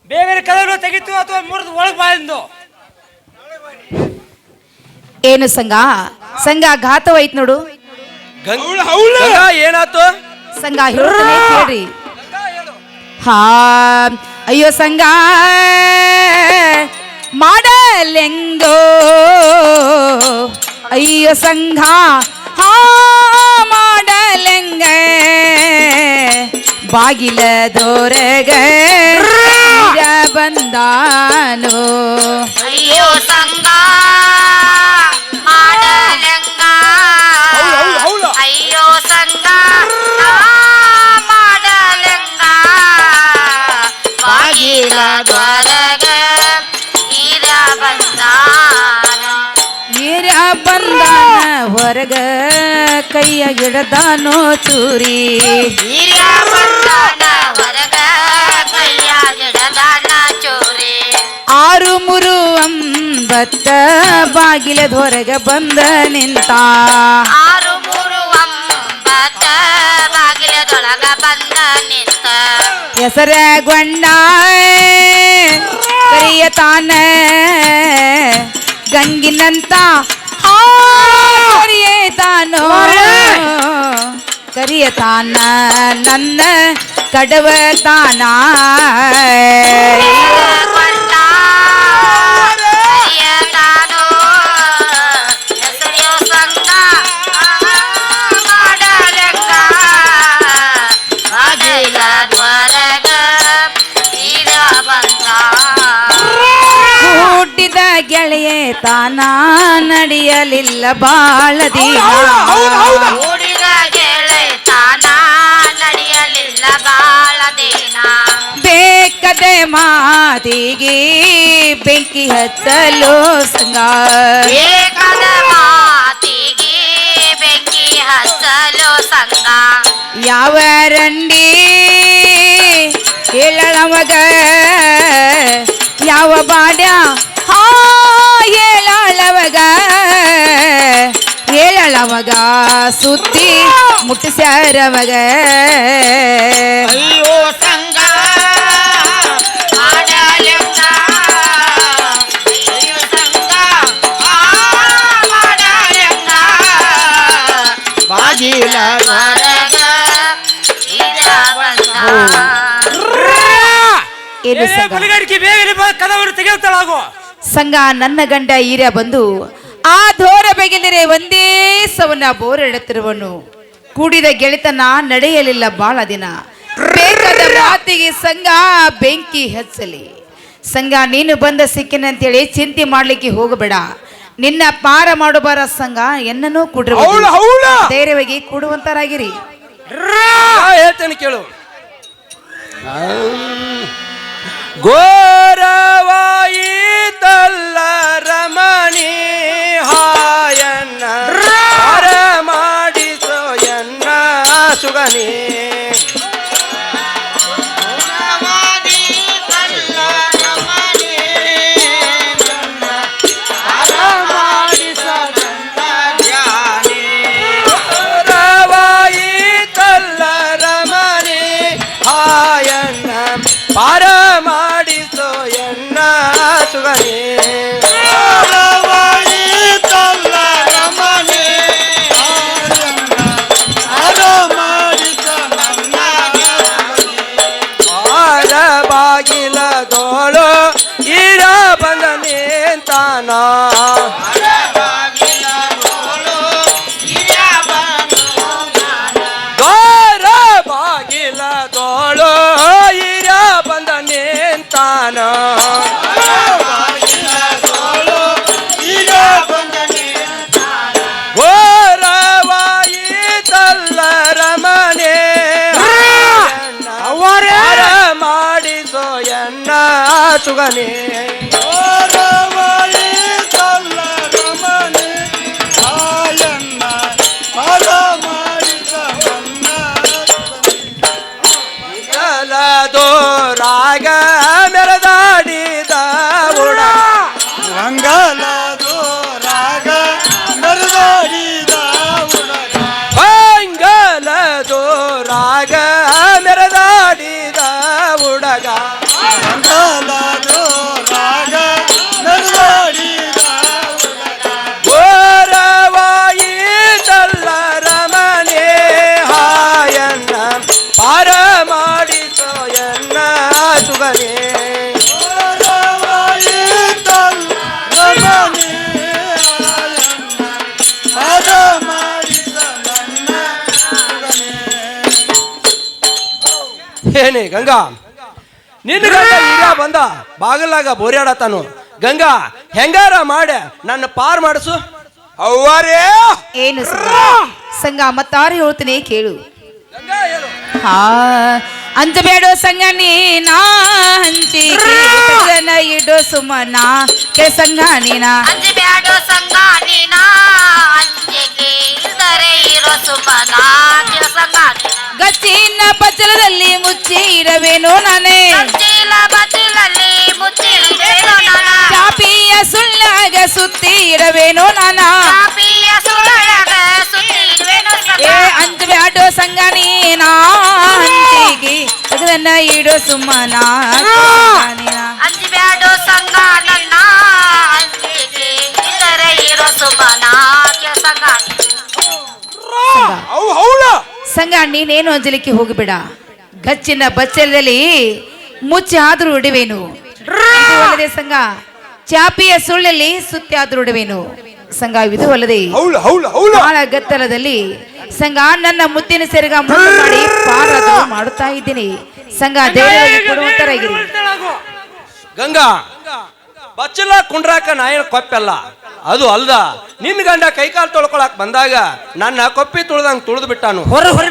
ಬೇಗ ಕದಗಳು ತೆಗಿತು ಅಥವಾ ಮುರಿದು ಒಳಗೆ ಬಾಯಿಂದ ಏನು ಸಂಘ ಸಂಘ ಘಾತವಾಯ್ತು ನೋಡು. ಗಂಗಾ ಏನಾತು? ಸಂಘ ಹೇಳ್ತಾನೆ ಕೇಳ್ರಿ. ಹಾ ಅಯ್ಯೋ ಸಂಘ ಮಾಡಲೆಂಗೋ ಅಯ್ಯೋ ಸಂಘ ಹಾ ಮಾಡಲೆಂಗ ಬಾಗಿಲ ದೋರಗ ಬಂದಾನೋ ಅಯ್ಯೋ ಸಂಗ ಮಾಡಲೆಂಗ ಅಯ್ಯೋ ಸಂಗ ಮಾಡಲೆಂಗ ಬಾಗಿಲ ದ್ವಾರಗ ಈರ ಬಂದಾನ ಈರ ಬಂದಾನ ಹೊರಗ ಕೈಯ ಗಿಡದಾನೋ ಚೂರಿ ಈರ ಬಂದಾನ ಹೊರಗ ಕೈಯ ಗಿಡದಾನ ಚೋರಿ 6-3-9 ಬಾಗಿಲದ ಹೊರಗ ಬಂದ ನಿಂತ 6-3-9 ಬಾಗಿಲದೊಳಗ ಬಂದ ನಿಂತ ಹೆಸರಗೊಂಡ ಕರಿಯತಾನ ಗಂಗಿನಂತ ಕರಿಯತಾನೋ ಕರಿಯತಾನ ನನ್ನ ಕಡವತಾನ ಹುಟ್ಟಿದ ಗೆಳೆಯ ತಾನ ನಡೆಯಲಿಲ್ಲ ಬಾಳ ದಿನ ಹುಡುಗ ಗೆಳೆಯ ತಾನ ನಡೆಯಲಿಲ್ಲ ಬಾಳ ದಿನ ಬೇಕದ ಮಾತಿಗೆ ಬೆಂಕಿ ಹಚ್ಚಲು ಸಂಗ ಬೇಕಾದ ಮಾತಿಗೆ ಬೆಂಕಿ ಹಚ್ಚಲು ಸಂಗ ಯಾವ ರಂಡಿ ಹೇಳಳಮಗ ಯಾವ ಬಾಡ್ಯ ಹಾ ಹೇಳಳವಗ ಹೇಳಳವಗ ಸುದ್ದಿ ಮುಟ್ಟಿಸ್ಯಾರವಗ ಅಯ್ಯೋ ಸಂಗ ಮಾಡಲೆಂಗ ಅಯ್ಯೋ ಸಂಗ ಮಾಡಲೆಂಗ ಬಾಗಿಲ ಹೊರಗ ಈರ ಬಂದಾನ ಏನು ಸಂಗ ಬಲಿಗಾರಿಕೆ ಬೇಗ ಕದವನ್ನು ತೆಗೆಯುತ್ತಾಳಾಗು ಸಂಘ ನನ್ನ ಗಂಡ ಈರ ಬಂದು ಆ ಧೋರ ಬೆಗಿಲಿರೆ ಒಂದೇ ಸವನ ಬೋರೆಡುತ್ತಿರುವನು ಕೂಡಿದ ಗೆಳೆತನ ನಡೆಯಲಿಲ್ಲ ಬಾಳ ದಿನ ಬೇಕಾದ ಮಾತಿಗೆ ಸಂಘ ಬೆಂಕಿ ಹಚ್ಚಲಿ ಸಂಘ ನೀನು ಬಂದ ಸಿಕ್ಕಿನಂತೇಳಿ ಚಿಂತೆ ಮಾಡ್ಲಿಕ್ಕೆ ಹೋಗಬೇಡ ನಿನ್ನ ಪಾರ ಮಾಡಬಾರ ಸಂಘ ಎನ್ನನೂ ಕೂಡಿರಬಹುದು ಧೈರ್ಯವಾಗಿ ಕೂಡುವಂತರಾಗಿರಿ. ಹೇಳ್ತೇನೆ ಕೇಳು. ಘೋರವಾಯಿತಲ್ಲ ರಮಣಿ ಹಾಯನ್ನ ಮಾಡಿಸೋ ಎನ್ನ ಸುಗನಿ ಘೋರವಾಯಿತಲ್ಲ ರಮಣಿ ಹಾಯನ್ನ ಪಾರ ಮಾಡಿಸೋ ಎನ್ನ ಸುಗನಿ ಬಾಗಿಲ ದೋಳು ಈರ ಬಂದ ನಿಂತಾನ ದ್ವಾರ ಬಾಗಿಲ ದೋಳು ಈರ ಬಂದ ನಿಂತಾನ ಘೋರವಾಯಿತಲ್ಲ ರಮಣೆ ಮಾಡಿಸೋ ಎನ್ನ ಸುಗನೆ ರಾಗ ಮೆರೆದಾಡಿದ ಉಡ ಮಂಗಲದು ರಾಗ ಮೆರೆದಾಡಿದ ಮಂಗಲದು ರಾಗ ಮೆರೆದಾಡಿದ ಉಡಗ ಒಳಗ ಅಂದಲಾದು ರಾಗ ನರವಾಡಿದ ಘೋರವಾಯಿ ತಲ್ಲ ರಮಣೆ ಹಾಯನ್ನ ಪಾರ ಮಾಡಿಸೋ ಎನ್ನ ಸುಗನೆ ಏನೇ ಗಂಗಾ ನಿನ್ನ ಗಂಡ ಈಗ ಬಂದ ಬಾಗಲಾಗ ಬೋರ್ಯಾಡತಾನು ಗಂಗಾ ಹೆಂಗಾರ ಮಾಡ ನನ್ನ ಪಾರ್ ಮಾಡಿಸು ಅವ್ವಾರೇ ಏನು ಸಂಗ ಸಂಗ ಮತ್ತಾರು ಹೇಳ್ತೀನಿ ಕೇಳು ಗಂಗಾ ಹೇಳು ಹಾ ಅಂಜಬೇಡೋ ಸಂಗ ನೀನಾ ಹಂಚಿಗೆ ಜನ ಇಡೋ ಸುಮನ ಕೆ ಸಂಗ ನೀನಾ ಅಂಜಬ್ಯಾಡೋ ಸಂಗ ನೀನ ಅಂಜಿಕೆ ಇಲ್ದರೆ ಇರೋ ಸುಮನ ಸಂಗ ಗಚ್ಚಿನ ಪಚ್ಚಲದಲ್ಲಿ ಮುಚ್ಚಿ ಇರವೇನೋ ನಾನೇ ಚೀಲ ಬಚ್ಚಲಲ್ಲಿ ಮುಚ್ಚಿ ಇಡೇನೋ ನಾನ ಚಾಪಿಯ ಸುಳ್ಳಾಗ ಸುತ್ತಿ ಇರವೇನೋ ನಾನಾ ಕಾಪಿಯ ಸುಳಗ ಸುತ್ತಿ ಇಡುವೆನೋ ಏ ಸಂಗ ಅಂಜಬ್ಯಾಡೋ ಸಂಗ ನೀನಾ ಹಂಚಿಗೆ ಜಗದನ್ನ ಇಡೋ ಸುಮನ ಅಂಜಬ್ಯಾಡೋ ಸಂಗ ನನ್ನ ಅಂಜಿಕೆ ಇಲ್ದರೆ ಇರೋ ಸುಮನ ಸಂಗ ಅವು ಹೌಳ ಸಂಗ ನೀನೇನು ಅಂಜಲಿಕ್ಕೆ ಹೋಗಬೇಡ ಗಚ್ಚಿನ ಬಚ್ಚಲದಲ್ಲಿ ಮುಚ್ಚಿ ಆದ್ರೂ ಉಡಿವೇನು ಇದು ಅಲ್ಲದೆ ಸಂಗ ಚಾಪಿಯ ಸುಳ್ಳಲ್ಲಿ ಸುತ್ತಿ ಆದ್ರೂ ಉಡುವೇನು ಸಂಗ ಇದು ಅಲ್ಲದೆ ಹೌಳ ಹೌಳ ಹೌಳ ಬಹಳ ಗತ್ತಲದಲ್ಲಿ ಸಂಗ ನನ್ನ ಮುತ್ತಿನ ಸೆರಗ ಮುಂದೆ ಮಾಡಿ ಪಾರಾದ್ರು ಮಾಡುತ್ತಾ ಇದ್ದೀನಿ ಸಂಗ ಧೈರ್ಯವಾಗಿ ಕೊಡುವಂತರಾಗಿರಿ ಗಂಗಾ ಬಚ್ಚಲ ಕುಂಡ್ರಾಕ ನಾಯನ ಕೊಪ್ಪೆಲ್ಲ ಅದು ಅಲ್ದ ನಿನ್ನ ಗಂಡ ಕೈಕಾಲು ತೊಳ್ಕೊಳಕ್ ಬಂದಾಗ ನನ್ನ ಕೊಪ್ಪಿ ತುಳ್ದಂಗ್ ತುಳಿದು ಬಿಟ್ಟಾನು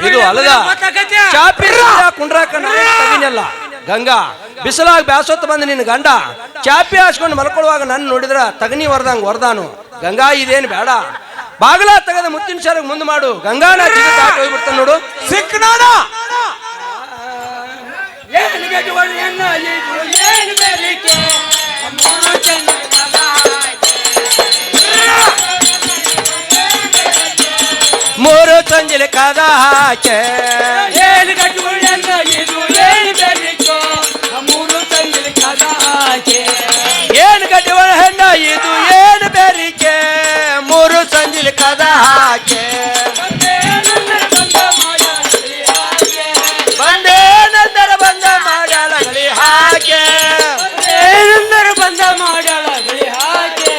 ಇದು ಅಲ್ದ ಚಾಪಿ ಕುಂಡ್ರಾಕ ನಾಯನ ತಗಿನಲ್ಲ ಗಂಗಾ ಬಿಸಿಲಾಗ ಬ್ಯಾಸೊತ್ತ ಬಂದ ನಿನ್ನ ಗಂಡ ಚಾಪಿ ಹಾಸ್ಕೊಂಡು ಮಲ್ಕೊಳ್ಳುವಾಗ ನನ್ನ ನೋಡಿದ್ರ ತಗನಿ ವರ್ದಂಗ್ ವರ್ದಾನು ಗಂಗಾ ಇದೇನು ಬೇಡ ಬಾಗಲ ತೆಗೆದ ಮುತ್ತಿನ ಸೆರಗ್ ಮುಂದೆ ಮಾಡು ಗಂಗಾ ನಾ ಜಿಗಿತ ಹೋಗ್ಬಿಡ್ತಾನೆ ನೋಡು ಸಿಕ್ ನೋಡ ಮೂರು ಸಂಜೆ ಕದ ಹಾಕೆ ಏನು ಕಟ್ಟುಕೊಳ್ಳ ಇದು ಏನು ಬೇರಿಕೋ ಮೂರು ಸಂಜೆ ಕದ ಹಾಕೆ ಏನು ಕಟ್ಟುವ ಹೆಣ್ಣ ಇದು ಏನು ಬೇರಿಕೆ ಮೂರು ಸಂಜೆ ಕದ ಹಾಕೆ ಬಂದೇ ನಂತರ ಬಂದ ಮಾಡಾಳಗಳಿ ಹಾಕೆ ಬಂದ ಮಾಡಾಳಗಳಿ ಹಾಕೆ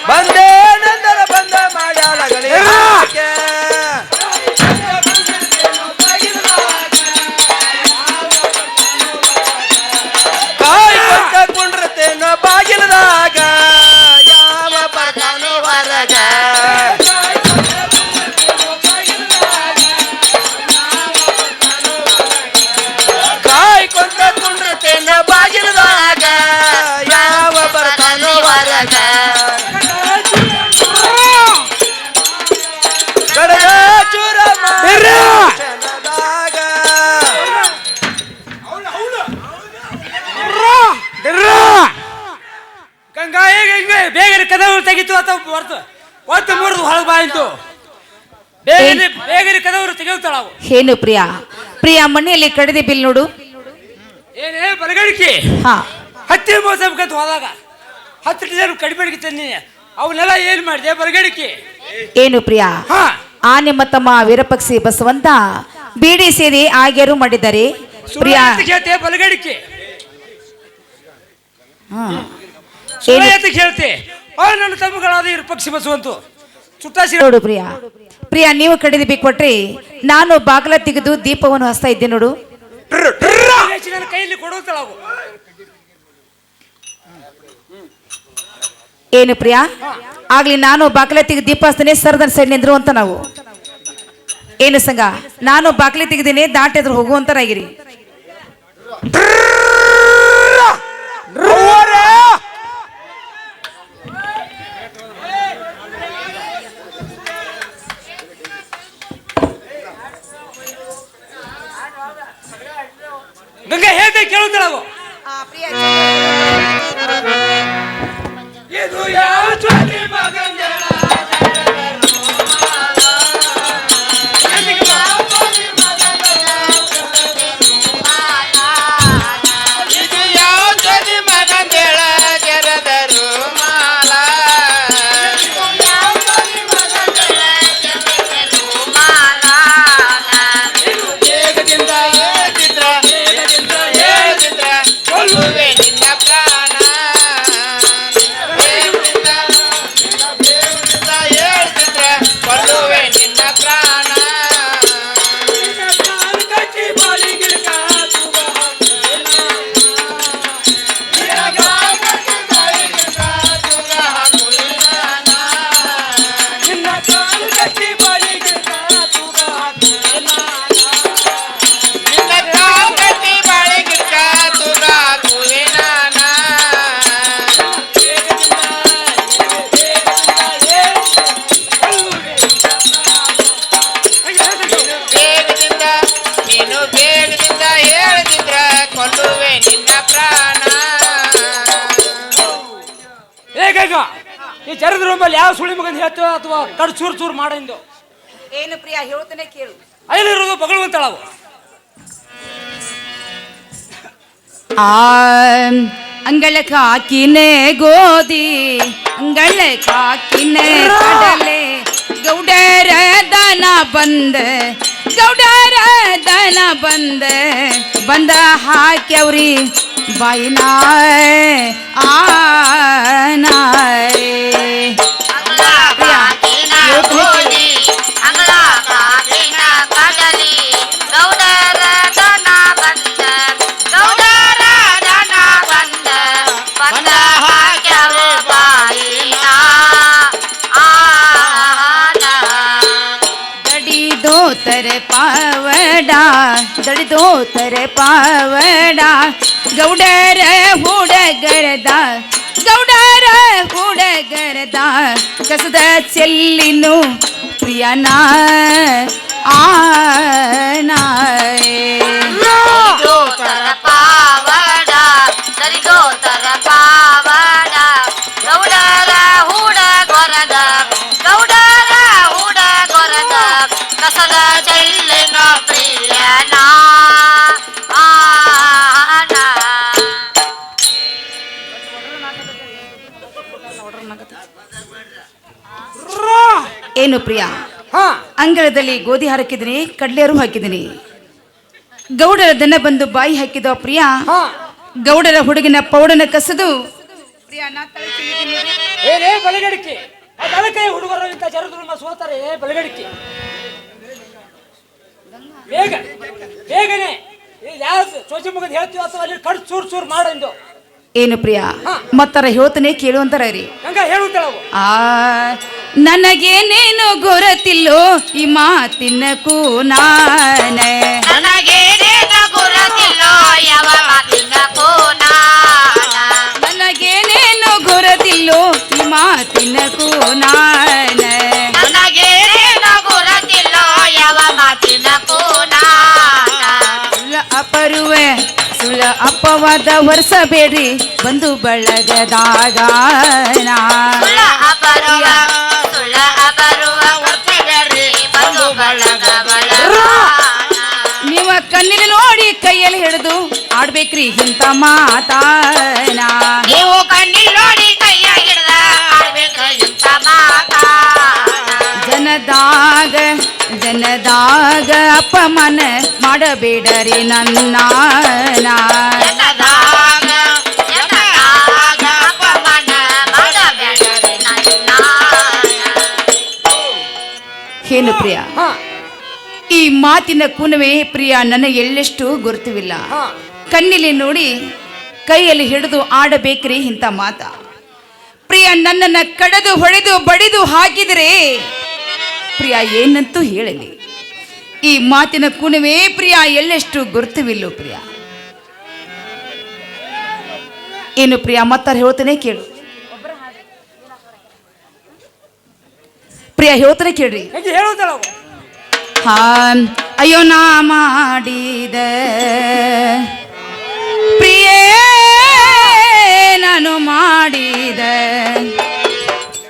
ಬಂದೇ ನಂತರ ಬಂದ ಮಾಡಾಳಗಳಿ ಹಾಕೆ ಕಾಯಿ ಕೊಟ್ಟ ಕುಂಡ್ರತೇನೋ ಬಾಗಿಲದಾಗ ಯಾವ ಬರ್ತಾನೋ ಹೊರಗ ಕಾಯಿ ಕೊಟ್ಟ ಕುಂಡ್ರತೇನೋ ಬಾಗಿಲದಾಗ ಯಾವ ಬರ್ತಾನೋ ಹೊರಗ ಗಡಗ ಚೂರ ಚೆನ್ನದಾಗ ಗಂಗಾ ಹೇಗೆ ಹಿಂಗೆ ಬೇಗ ಕದವು ತೆಗಿತು ಅಥವಾ ಹೊರತು ಒತ್ತು ಮುರಿದು ಹೊರಗೆ ಬಾಯಿತು ಬೇಗ ಕದವರು ತೆಗೆಯುತ್ತಾಳ ಅವು ಏನು ಪ್ರಿಯಾ ಪ್ರಿಯಾ ಮನೆಯಲ್ಲಿ ಕಡಿದೆ ಬಿಲ್ ನೋಡು ಏನೇ ಬಲಗಡಿಕೆ ಹಾ ಹತ್ತಿ ಮೋಸಬೇಕಂತ ಹೋದಾಗ 10 ಜನ ಕಡಿಮೆ ತಂದೀನಿ ಅವನ್ನೆಲ್ಲ ಏನ್ ಮಾಡಿದೆ ಬಲಗಡಿಕೆ ಏನು ಪ್ರಿಯಾ ಹಾ ಆ ನಿಮ್ಮ ತಮ್ಮ ವೀರಪಕ್ಷಿ ಬಸವಂತ ಬಿಡಿ ಸೇರಿ ಆಗ್ಯಾರು ಮಾಡಿದ್ದಾರೆ ಪ್ರಿಯಾ ಕೇಳ್ತೆ ಬಲಗಡಿಕೆ ಹಾ. ಕೇಳ್ತೆ ನನ್ನ ತಮ್ಮಗಳಾದ ಇರು ಪಕ್ಷಿ ಬಸವಂತು ಚುಟ್ಟಾಸಿ ನೋಡು ಪ್ರಿಯಾ ಪ್ರಿಯಾ ನೀವು ಕಡಿದು ಬಿ ಕೊಟ್ರಿ ನಾನು ಬಾಗಿಲ ತೆಗೆದು ದೀಪವನ್ನು ಹಚ್ತಾ ಇದ್ದೆ ನೋಡು ನನ್ನ ಕೈಯಲ್ಲಿ ಕೊಡುತ್ತಾಳ ಅವು ಏನು ಪ್ರಿಯಾ ಆಗ್ಲಿ ನಾನು ಬಾಗಿಲ ತೆಗೆದು ದೀಪ ಹಚ್ತೇನೆ ಸರದನ್ ಸೈಡ್ ನಿಂದ್ರು ಅಂತ ನಾವು ಏನು ಸಂಗ ನಾನು ಬಾಗಿಲ ತೆಗೆದೇನೆ ದಾಟಿದ್ರು ಹೋಗುವಂತರಾಗಿರಿ ಗಂಗಾ ಹೇಳ್ತೆ ಕೇಳುತ್ತಾಳ ಅವು ಇದು ಯಾವ ಜ್ಯೋತಿ ಮಗಂಜಳ ಪ್ರಾಣ ಹೇಗ ಈ ಜರದ ರೂಮಲ್ಲಿ ಯಾವ ಸುಳಿ ಮಗನ್ ಹೇಳ್ತೇವ ಅಥವಾ ಕಡ್ ಚೂರ್ ಚೂರ್ ಮಾಡಿಂದು ಏನು ಪ್ರಿಯ ಹೇಳ್ತಾನೆ ಕೇಳು. ಅಲ್ಲಿರೋದು ಬಗಳುವಂತಳವು ಅಂಗಳಕ್ಕೆ ಹಾಕಿನೆ ಗೋಧಿ, ಅಂಗಳಕ್ಕೆ ಹಾಕಿನೆ ಕಡಲೆ, ಗೌಡರ ದನ ಬಂದ, ಗೌಡರ ದನ ಬಂದ, ಬಂದ ಹಾಕ್ಯವ್ರಿ ಬಾಯಿನ ದಡಿದೋತರ ಪಾವಡ, ಗೌಡರ ಹುಡಗರದ, ಗೌಡರ ಹುಡಗರದ, ಕಸದ ಚೆಲ್ಲಿನು ಪ್ರಿಯನ ಕಸದ ಚೆಲ್ಲಿನ ಪ್ರಿಯನ ಏನು ಪ್ರಿಯ, ಹಾ ಅಂಗಳದಲ್ಲಿ ಗೋಧಿ ಹಾಕಿದ್ದೀನಿ, ಕಡ್ಲೆರು ಹಾಕಿದ್ದೀನಿ. ಗೌಡರ ದನ ಬಂದು ಬಾಯಿ ಹಾಕಿದ ಪ್ರಿಯ, ಹಾ ಗೌಡರ ಹುಡುಗಿನ ಪೌಡನ ಕಸದು ಏನೇ ಬಲಗಡಿಕೆ ಅದಕ್ಕೆ ಹುಡುಗರು ಇಂಥ ಜರದ ರೂಮ ಸೋತಾರೆ. ಬಲಗಡಿಕೆ ಬೇಗ ಬೇಗನೆ ಯಾವ ಚೋಚಿ ಮಗನ್ ಹೇಳ್ತೀವಿ ಅಥವಾ ಅಲ್ಲಿ ಕಡ್ ಚೂರ್ ಚೂರ್ ಮಾಡಿಂದು ಏನು ಪ್ರಿಯ, ಮತ್ತರ ಹೇಳ್ತಾನೆ ಕೇಳುವಂತಾರ ರೀ. ಹಂಗ ಹೇಳುತ್ತಳವು ನನಗೇನೇನು ಗೊರತಿಲ್ಲೋ ಈ ಮಾತಿನ ಕೂನಾನ, ನನಗೇನೇನು ಗುರುತಿಲ್ಲೋ ಯಾವ ಮಾತಿನ ಕೋನಾನ, ನನಗೇನೇನು ಗೊರತಿಲ್ಲೋ ಈ ಮಾತಿನ ಕೂನಾನ, ನನಗೇನೇನು ಗುರುತಿಲ್ಲೋ ಯಾವ ಮಾತಿನ ಕೋನಾನ, ಅಪರುವೆ ಸುಳ್ಳ ಅಪವಾದ ವರ್ಷಬೇಡ್ರಿ ಬಂದು ಬಳಗದಾಗ ಸುಳ್ಳ ಅಪರುವ ವರ್ಷಬೇಡ್ರಿ ಬಂದು ಬಳಗ ನೀವ ಕಣ್ಣಿನ ನೋಡಿ ಕೈಯಲ್ಲಿ ಹಿಡಿದು ಆಡ್ಬೇಕ್ರಿ ಇಂಥ ಮಾತಾನ, ನೀವು ಕಣ್ಣಿಲ್ ನೋಡಿ ಕೈಯ ಹಿಡ್ದ ಆಡ್ಬೇಕ್ರ ಇಂಥ ಮಾತಾನ, ಜನದಾಗ ಜನದಾಗ ಅಪಮಾನ ಮಾಡಬೇಡರಿ ನನ್ನ, ಜನದಾಗ ಅಪಮಾನ ಮಾಡಬೇಡ್ರಿ ನನ್ನ. ಏನು ಪ್ರಿಯ, ಹಾ ಈ ಮಾತಿನ ಕುನವೇ ಪ್ರಿಯ ನನಗೆ ಎಳ್ಳೆಷ್ಟು ಗುರುತಿವಿಲ್ಲ. ಹಾ ಕಣ್ಣಿಲಿ ನೋಡಿ ಕೈಯಲ್ಲಿ ಹಿಡಿದು ಆಡಬೇಕ್ರಿ ಇಂಥ ಮಾತ. ಪ್ರಿಯ ನನ್ನನ್ನ ಕಡದು ಹೊಡೆದು ಬಡಿದು ಹಾಕಿದರೆ ಪ್ರಿಯ ಏನಂತೂ ಹೇಳಲಿ. ಈ ಮಾತಿನ ಕುಣವೇ ಪ್ರಿಯ ಎಳ್ಳೆಷ್ಟು ಗುರುತುವಿಲ್ಲೋ ಪ್ರಿಯ. ಏನು ಪ್ರಿಯ, ಮತ್ತಾರು ಹೇಳ್ತಾನೆ ಕೇಳು ಪ್ರಿಯ, ಹೇಳ್ತಾನೆ ಕೇಳ್ರಿ. ಹೆಂಗೆ ಹೇಳುತ್ತಳವು ಹಾ ಅಯ್ಯೋ ನಾ ಮಾಡಿದ ಪ್ರಿಯೇ ನಾನು ಮಾಡಿದ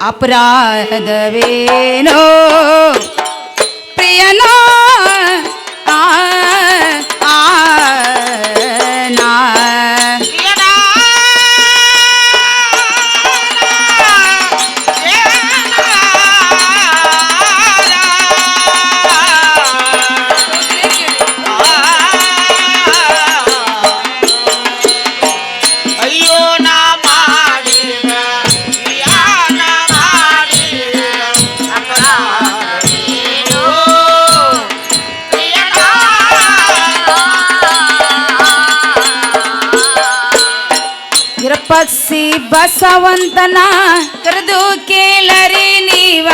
ಅಪರಾಧವೇನೋ ಪ್ರಿಯನೋ ಪಕ್ಷಿ ಬಸವಂತನ ಕರೆದು ಕೇಳರಿ ನೀವ,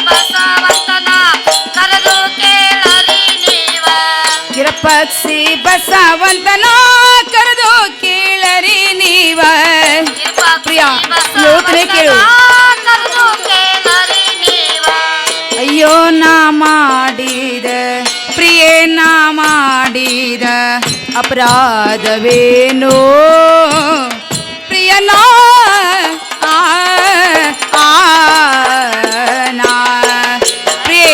ಬಸವಂತನ ಕರೆದು ಕೇಳರಿ ನೀವ, ಪಕ್ಷಿ ಬಸವಂತನ ಕರೆದು ಕೇಳರಿ ನೀವ. ಪ್ರಿಯ ಯೋಚನೆ ಕೇಳು. ಕರೆದು ಕೇಳರಿ ನೀವ, ಅಯ್ಯೋ ನಾ ಮಾಡಿದ ಪ್ರಿಯೇ ನಾ ಮಾಡಿದ ಅಪರಾಧ ಅಪರಾಧವೇನೋ ಪ್ರಿಯನ ಆ ಆ ನಾ ಪ್ರಿಯ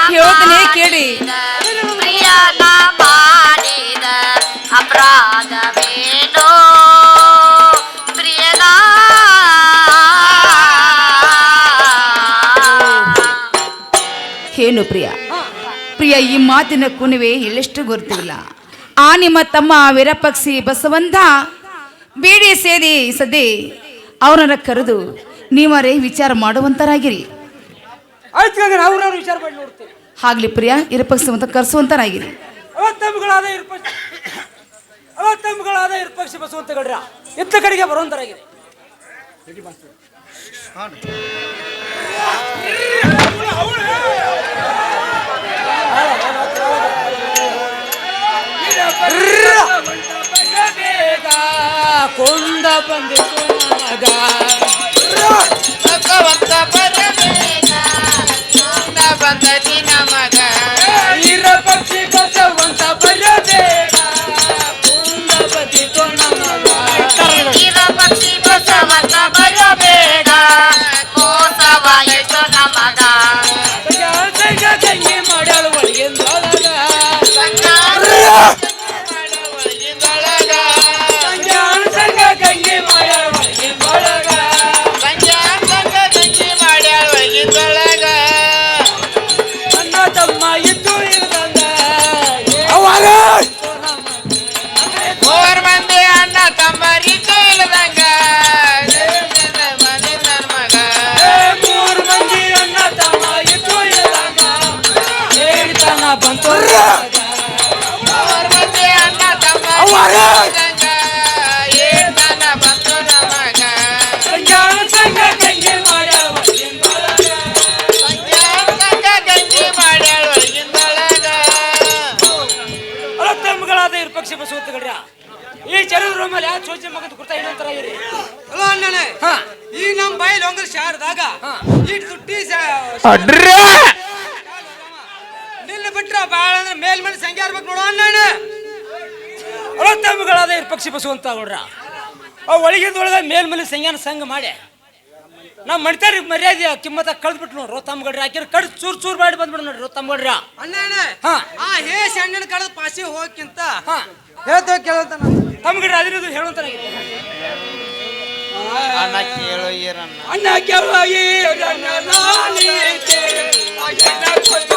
ಹೇಳ್ತಾನೆ ಕೇಳಿ ಪ್ರಿಯನ ಮಾಡಿದ ಅಪರಾಧವೇನೋ ಪ್ರಿಯನ ಏನು ಪ್ರಿಯ ಪ್ರಿಯ ಈ ಮಾತಿನ ಕುಣಿವೆ ಎಳ್ಳೆಷ್ಟು ಗೊತ್ತಿಲ್ಲ ಆ ನಿಮ್ಮ ತಮ್ಮ ವೀರಪಕ್ಷಿ ಬಸವಂತ ಬೇಡಿ ಸೇದಿ ಸದೆ ಅವರನ್ನ ಕರೆದು ನೀವರೇ ವಿಚಾರ ಮಾಡುವಂತರಾಗಿರಿ. ಆಯ್ತು ಗಂಗನ ಅವ್ರವ್ರು ವಿಚಾರ ಮಾಡಿ ನೋಡ್ತೀನಿ. ಆಗ್ಲಿ ಪ್ರಿಯ ವೀರಪಕ್ಷವಂತ ಕರೆಸುವಂತರಾಗಿರಿ. ಅವತ್ತಂಬುಗಳಾದ ಇರ್ಪಕ್ಷಿ ಬಸವಂತ ಗಡ್ರ ಇತ್ತ ಕಡೆಗೆ ಬರುವಂತರಾಗಿದೆ. ಕೊಂಡ ಬಂದಿತು ಮಗ ಬಸವಂತ ಬರಬೇಕ ಕೊಂಡ ಬಂದತಿ ನಮಗ ವೀರ ಪಕ್ಷಿ ಬಸವಂತ ಬರಬೇಕ ಕೊಂಡ ಬಂದಿತು ನಮಗ ವೀರ ಪಕ್ಷಿ ಬಸವಂತ ಬರಬೇಡ ಮೋಸವಾಯಿತು ನಮಗ ಗಂಗೆ ಮಾಡ್ಯಾಳ ಒಳಗಿಂದೊಳಗ ಒಳಗಿಂದೊಳಗ ಸಂಗ ಗಂಗೆ ಮಾಡ್ಯಾಳ ಒಳಗಿಂದೊಳಗ ಸಂಜಾಂಗ ಗಂಗಿ ಮಾಡ್ಯಾಳ ಒಳಗಿಂದೊಳಗ ಅಣ್ಣ ತಮ್ಮ ಇದ್ದು ಇಲ್ದಂಗ ಮೂರ್ ಮಂದಿ ಅಣ್ಣ ತಮ್ಮರಿದ್ದು ಇಲ್ದಂಗ ಮನೆ ನನ್ ಮಗ ಮೂರು ಮಂದಿ ಅಣ್ಣ ತಮ್ಮ ಇದ್ದು ಇಲ್ದಂಗ ಹೇಳ್ತಾನ ಬಂತು ಮೂರ್ ಮಂದಿ ಅಣ್ಣ ತಮ್ಮ ಇಲ್ದಂಗ ಏಳ್ತಾನ ಬಂತು ನಮಗ ಸಂಗ ಗಂಗೆ ಮಾಡ್ಯಾಳ ಒಳಗಿಂದೊಳಗ ಸಂಜಾಂಗ ಗಂಗಿ ಮಾಡ್ಯಾಳ ಒಳಗಿಂದೊಳಗ ಅವತ್ತಂಬುಗಳಾದ ಇರ್ಪಕ್ಷಿ ಬಸವಂತ ಗಡ್ರ ಈ ಚರದ ರೂಮಲ್ಲಿ ಯಾವ ಚೋಚಿ ಮಗದ ಕುರ್ತಾ ಇನ್ನೊಂತರ ಇರಿ. ಅಲ್ಲ ಅಣ್ಣನೇ ಹಾ ಈ ನಮ್ಮ ಬೈಲ್ ಒಂಗಲ್ ಶಾರದಾಗ ಇಟ್ ತುಟ್ಟಿ ನಿನ್ನ ಬಿಟ್ರ ಬಾಳ ಅಂದ್ರೆ ಮೇಲ್ಮನೆ ಸಂಖ್ಯೆ ಇರ್ಬೇಕು ನೋಡು ಅಣ್ಣನ. ಅವತ್ತಂಬುಗಳಾದ ಇರ್ಪಕ್ಷಿ ಬಸವಂತ ಗಡ್ರ ಅವ್ ಒಳಗಿಂದೊಳಗ ಮೇಲ್ಮನೆ ಸಂಜ್ಞಾನ ಸಂಘ ಮಾಡಿ ನಾವು ಮಣ್ತಾರಿ ಮರ್ಯಾದೆ ಕಿಮ್ಮತ್ತ ಕಳ್ದ್ಬಿಟ್ಟು ನೋಡ್ರಿ ತಮ್ಮಗಡ್ರಿ ಹಾಕಿರ ಕಡ್ ಚೂರ್ ಚೂರ್ ಮಾಡಿ ಬಂದ್ಬಿಡು ನೋಡ್ರಿ ತಮ್ಮಗಡ್ರ. ಅಣ್ಣನ ಹಾ ಆ ಹೇಸ್ ಅಣ್ಣನ ಕಳೆದ ಪಾಸಿ ಹೋಗಕ್ಕಿಂತ ಹಾ ಹೇಳ್ತೇವೆ ಕೇಳಂತ ತಮ್ಮಗಡ್ರಿ ಅದಿರೋದು ಹೇಳುವಂತ ಅಣ್ಣ ಕೇಳು ಈರಣ್ಣ ಅಣ್ಣ ಕೇಳುವ ಈ ರಣ್ಣ ನಾನೀತೆ, ಅಯ್ಯಣ್ಣ ಕೊಟ್ಟ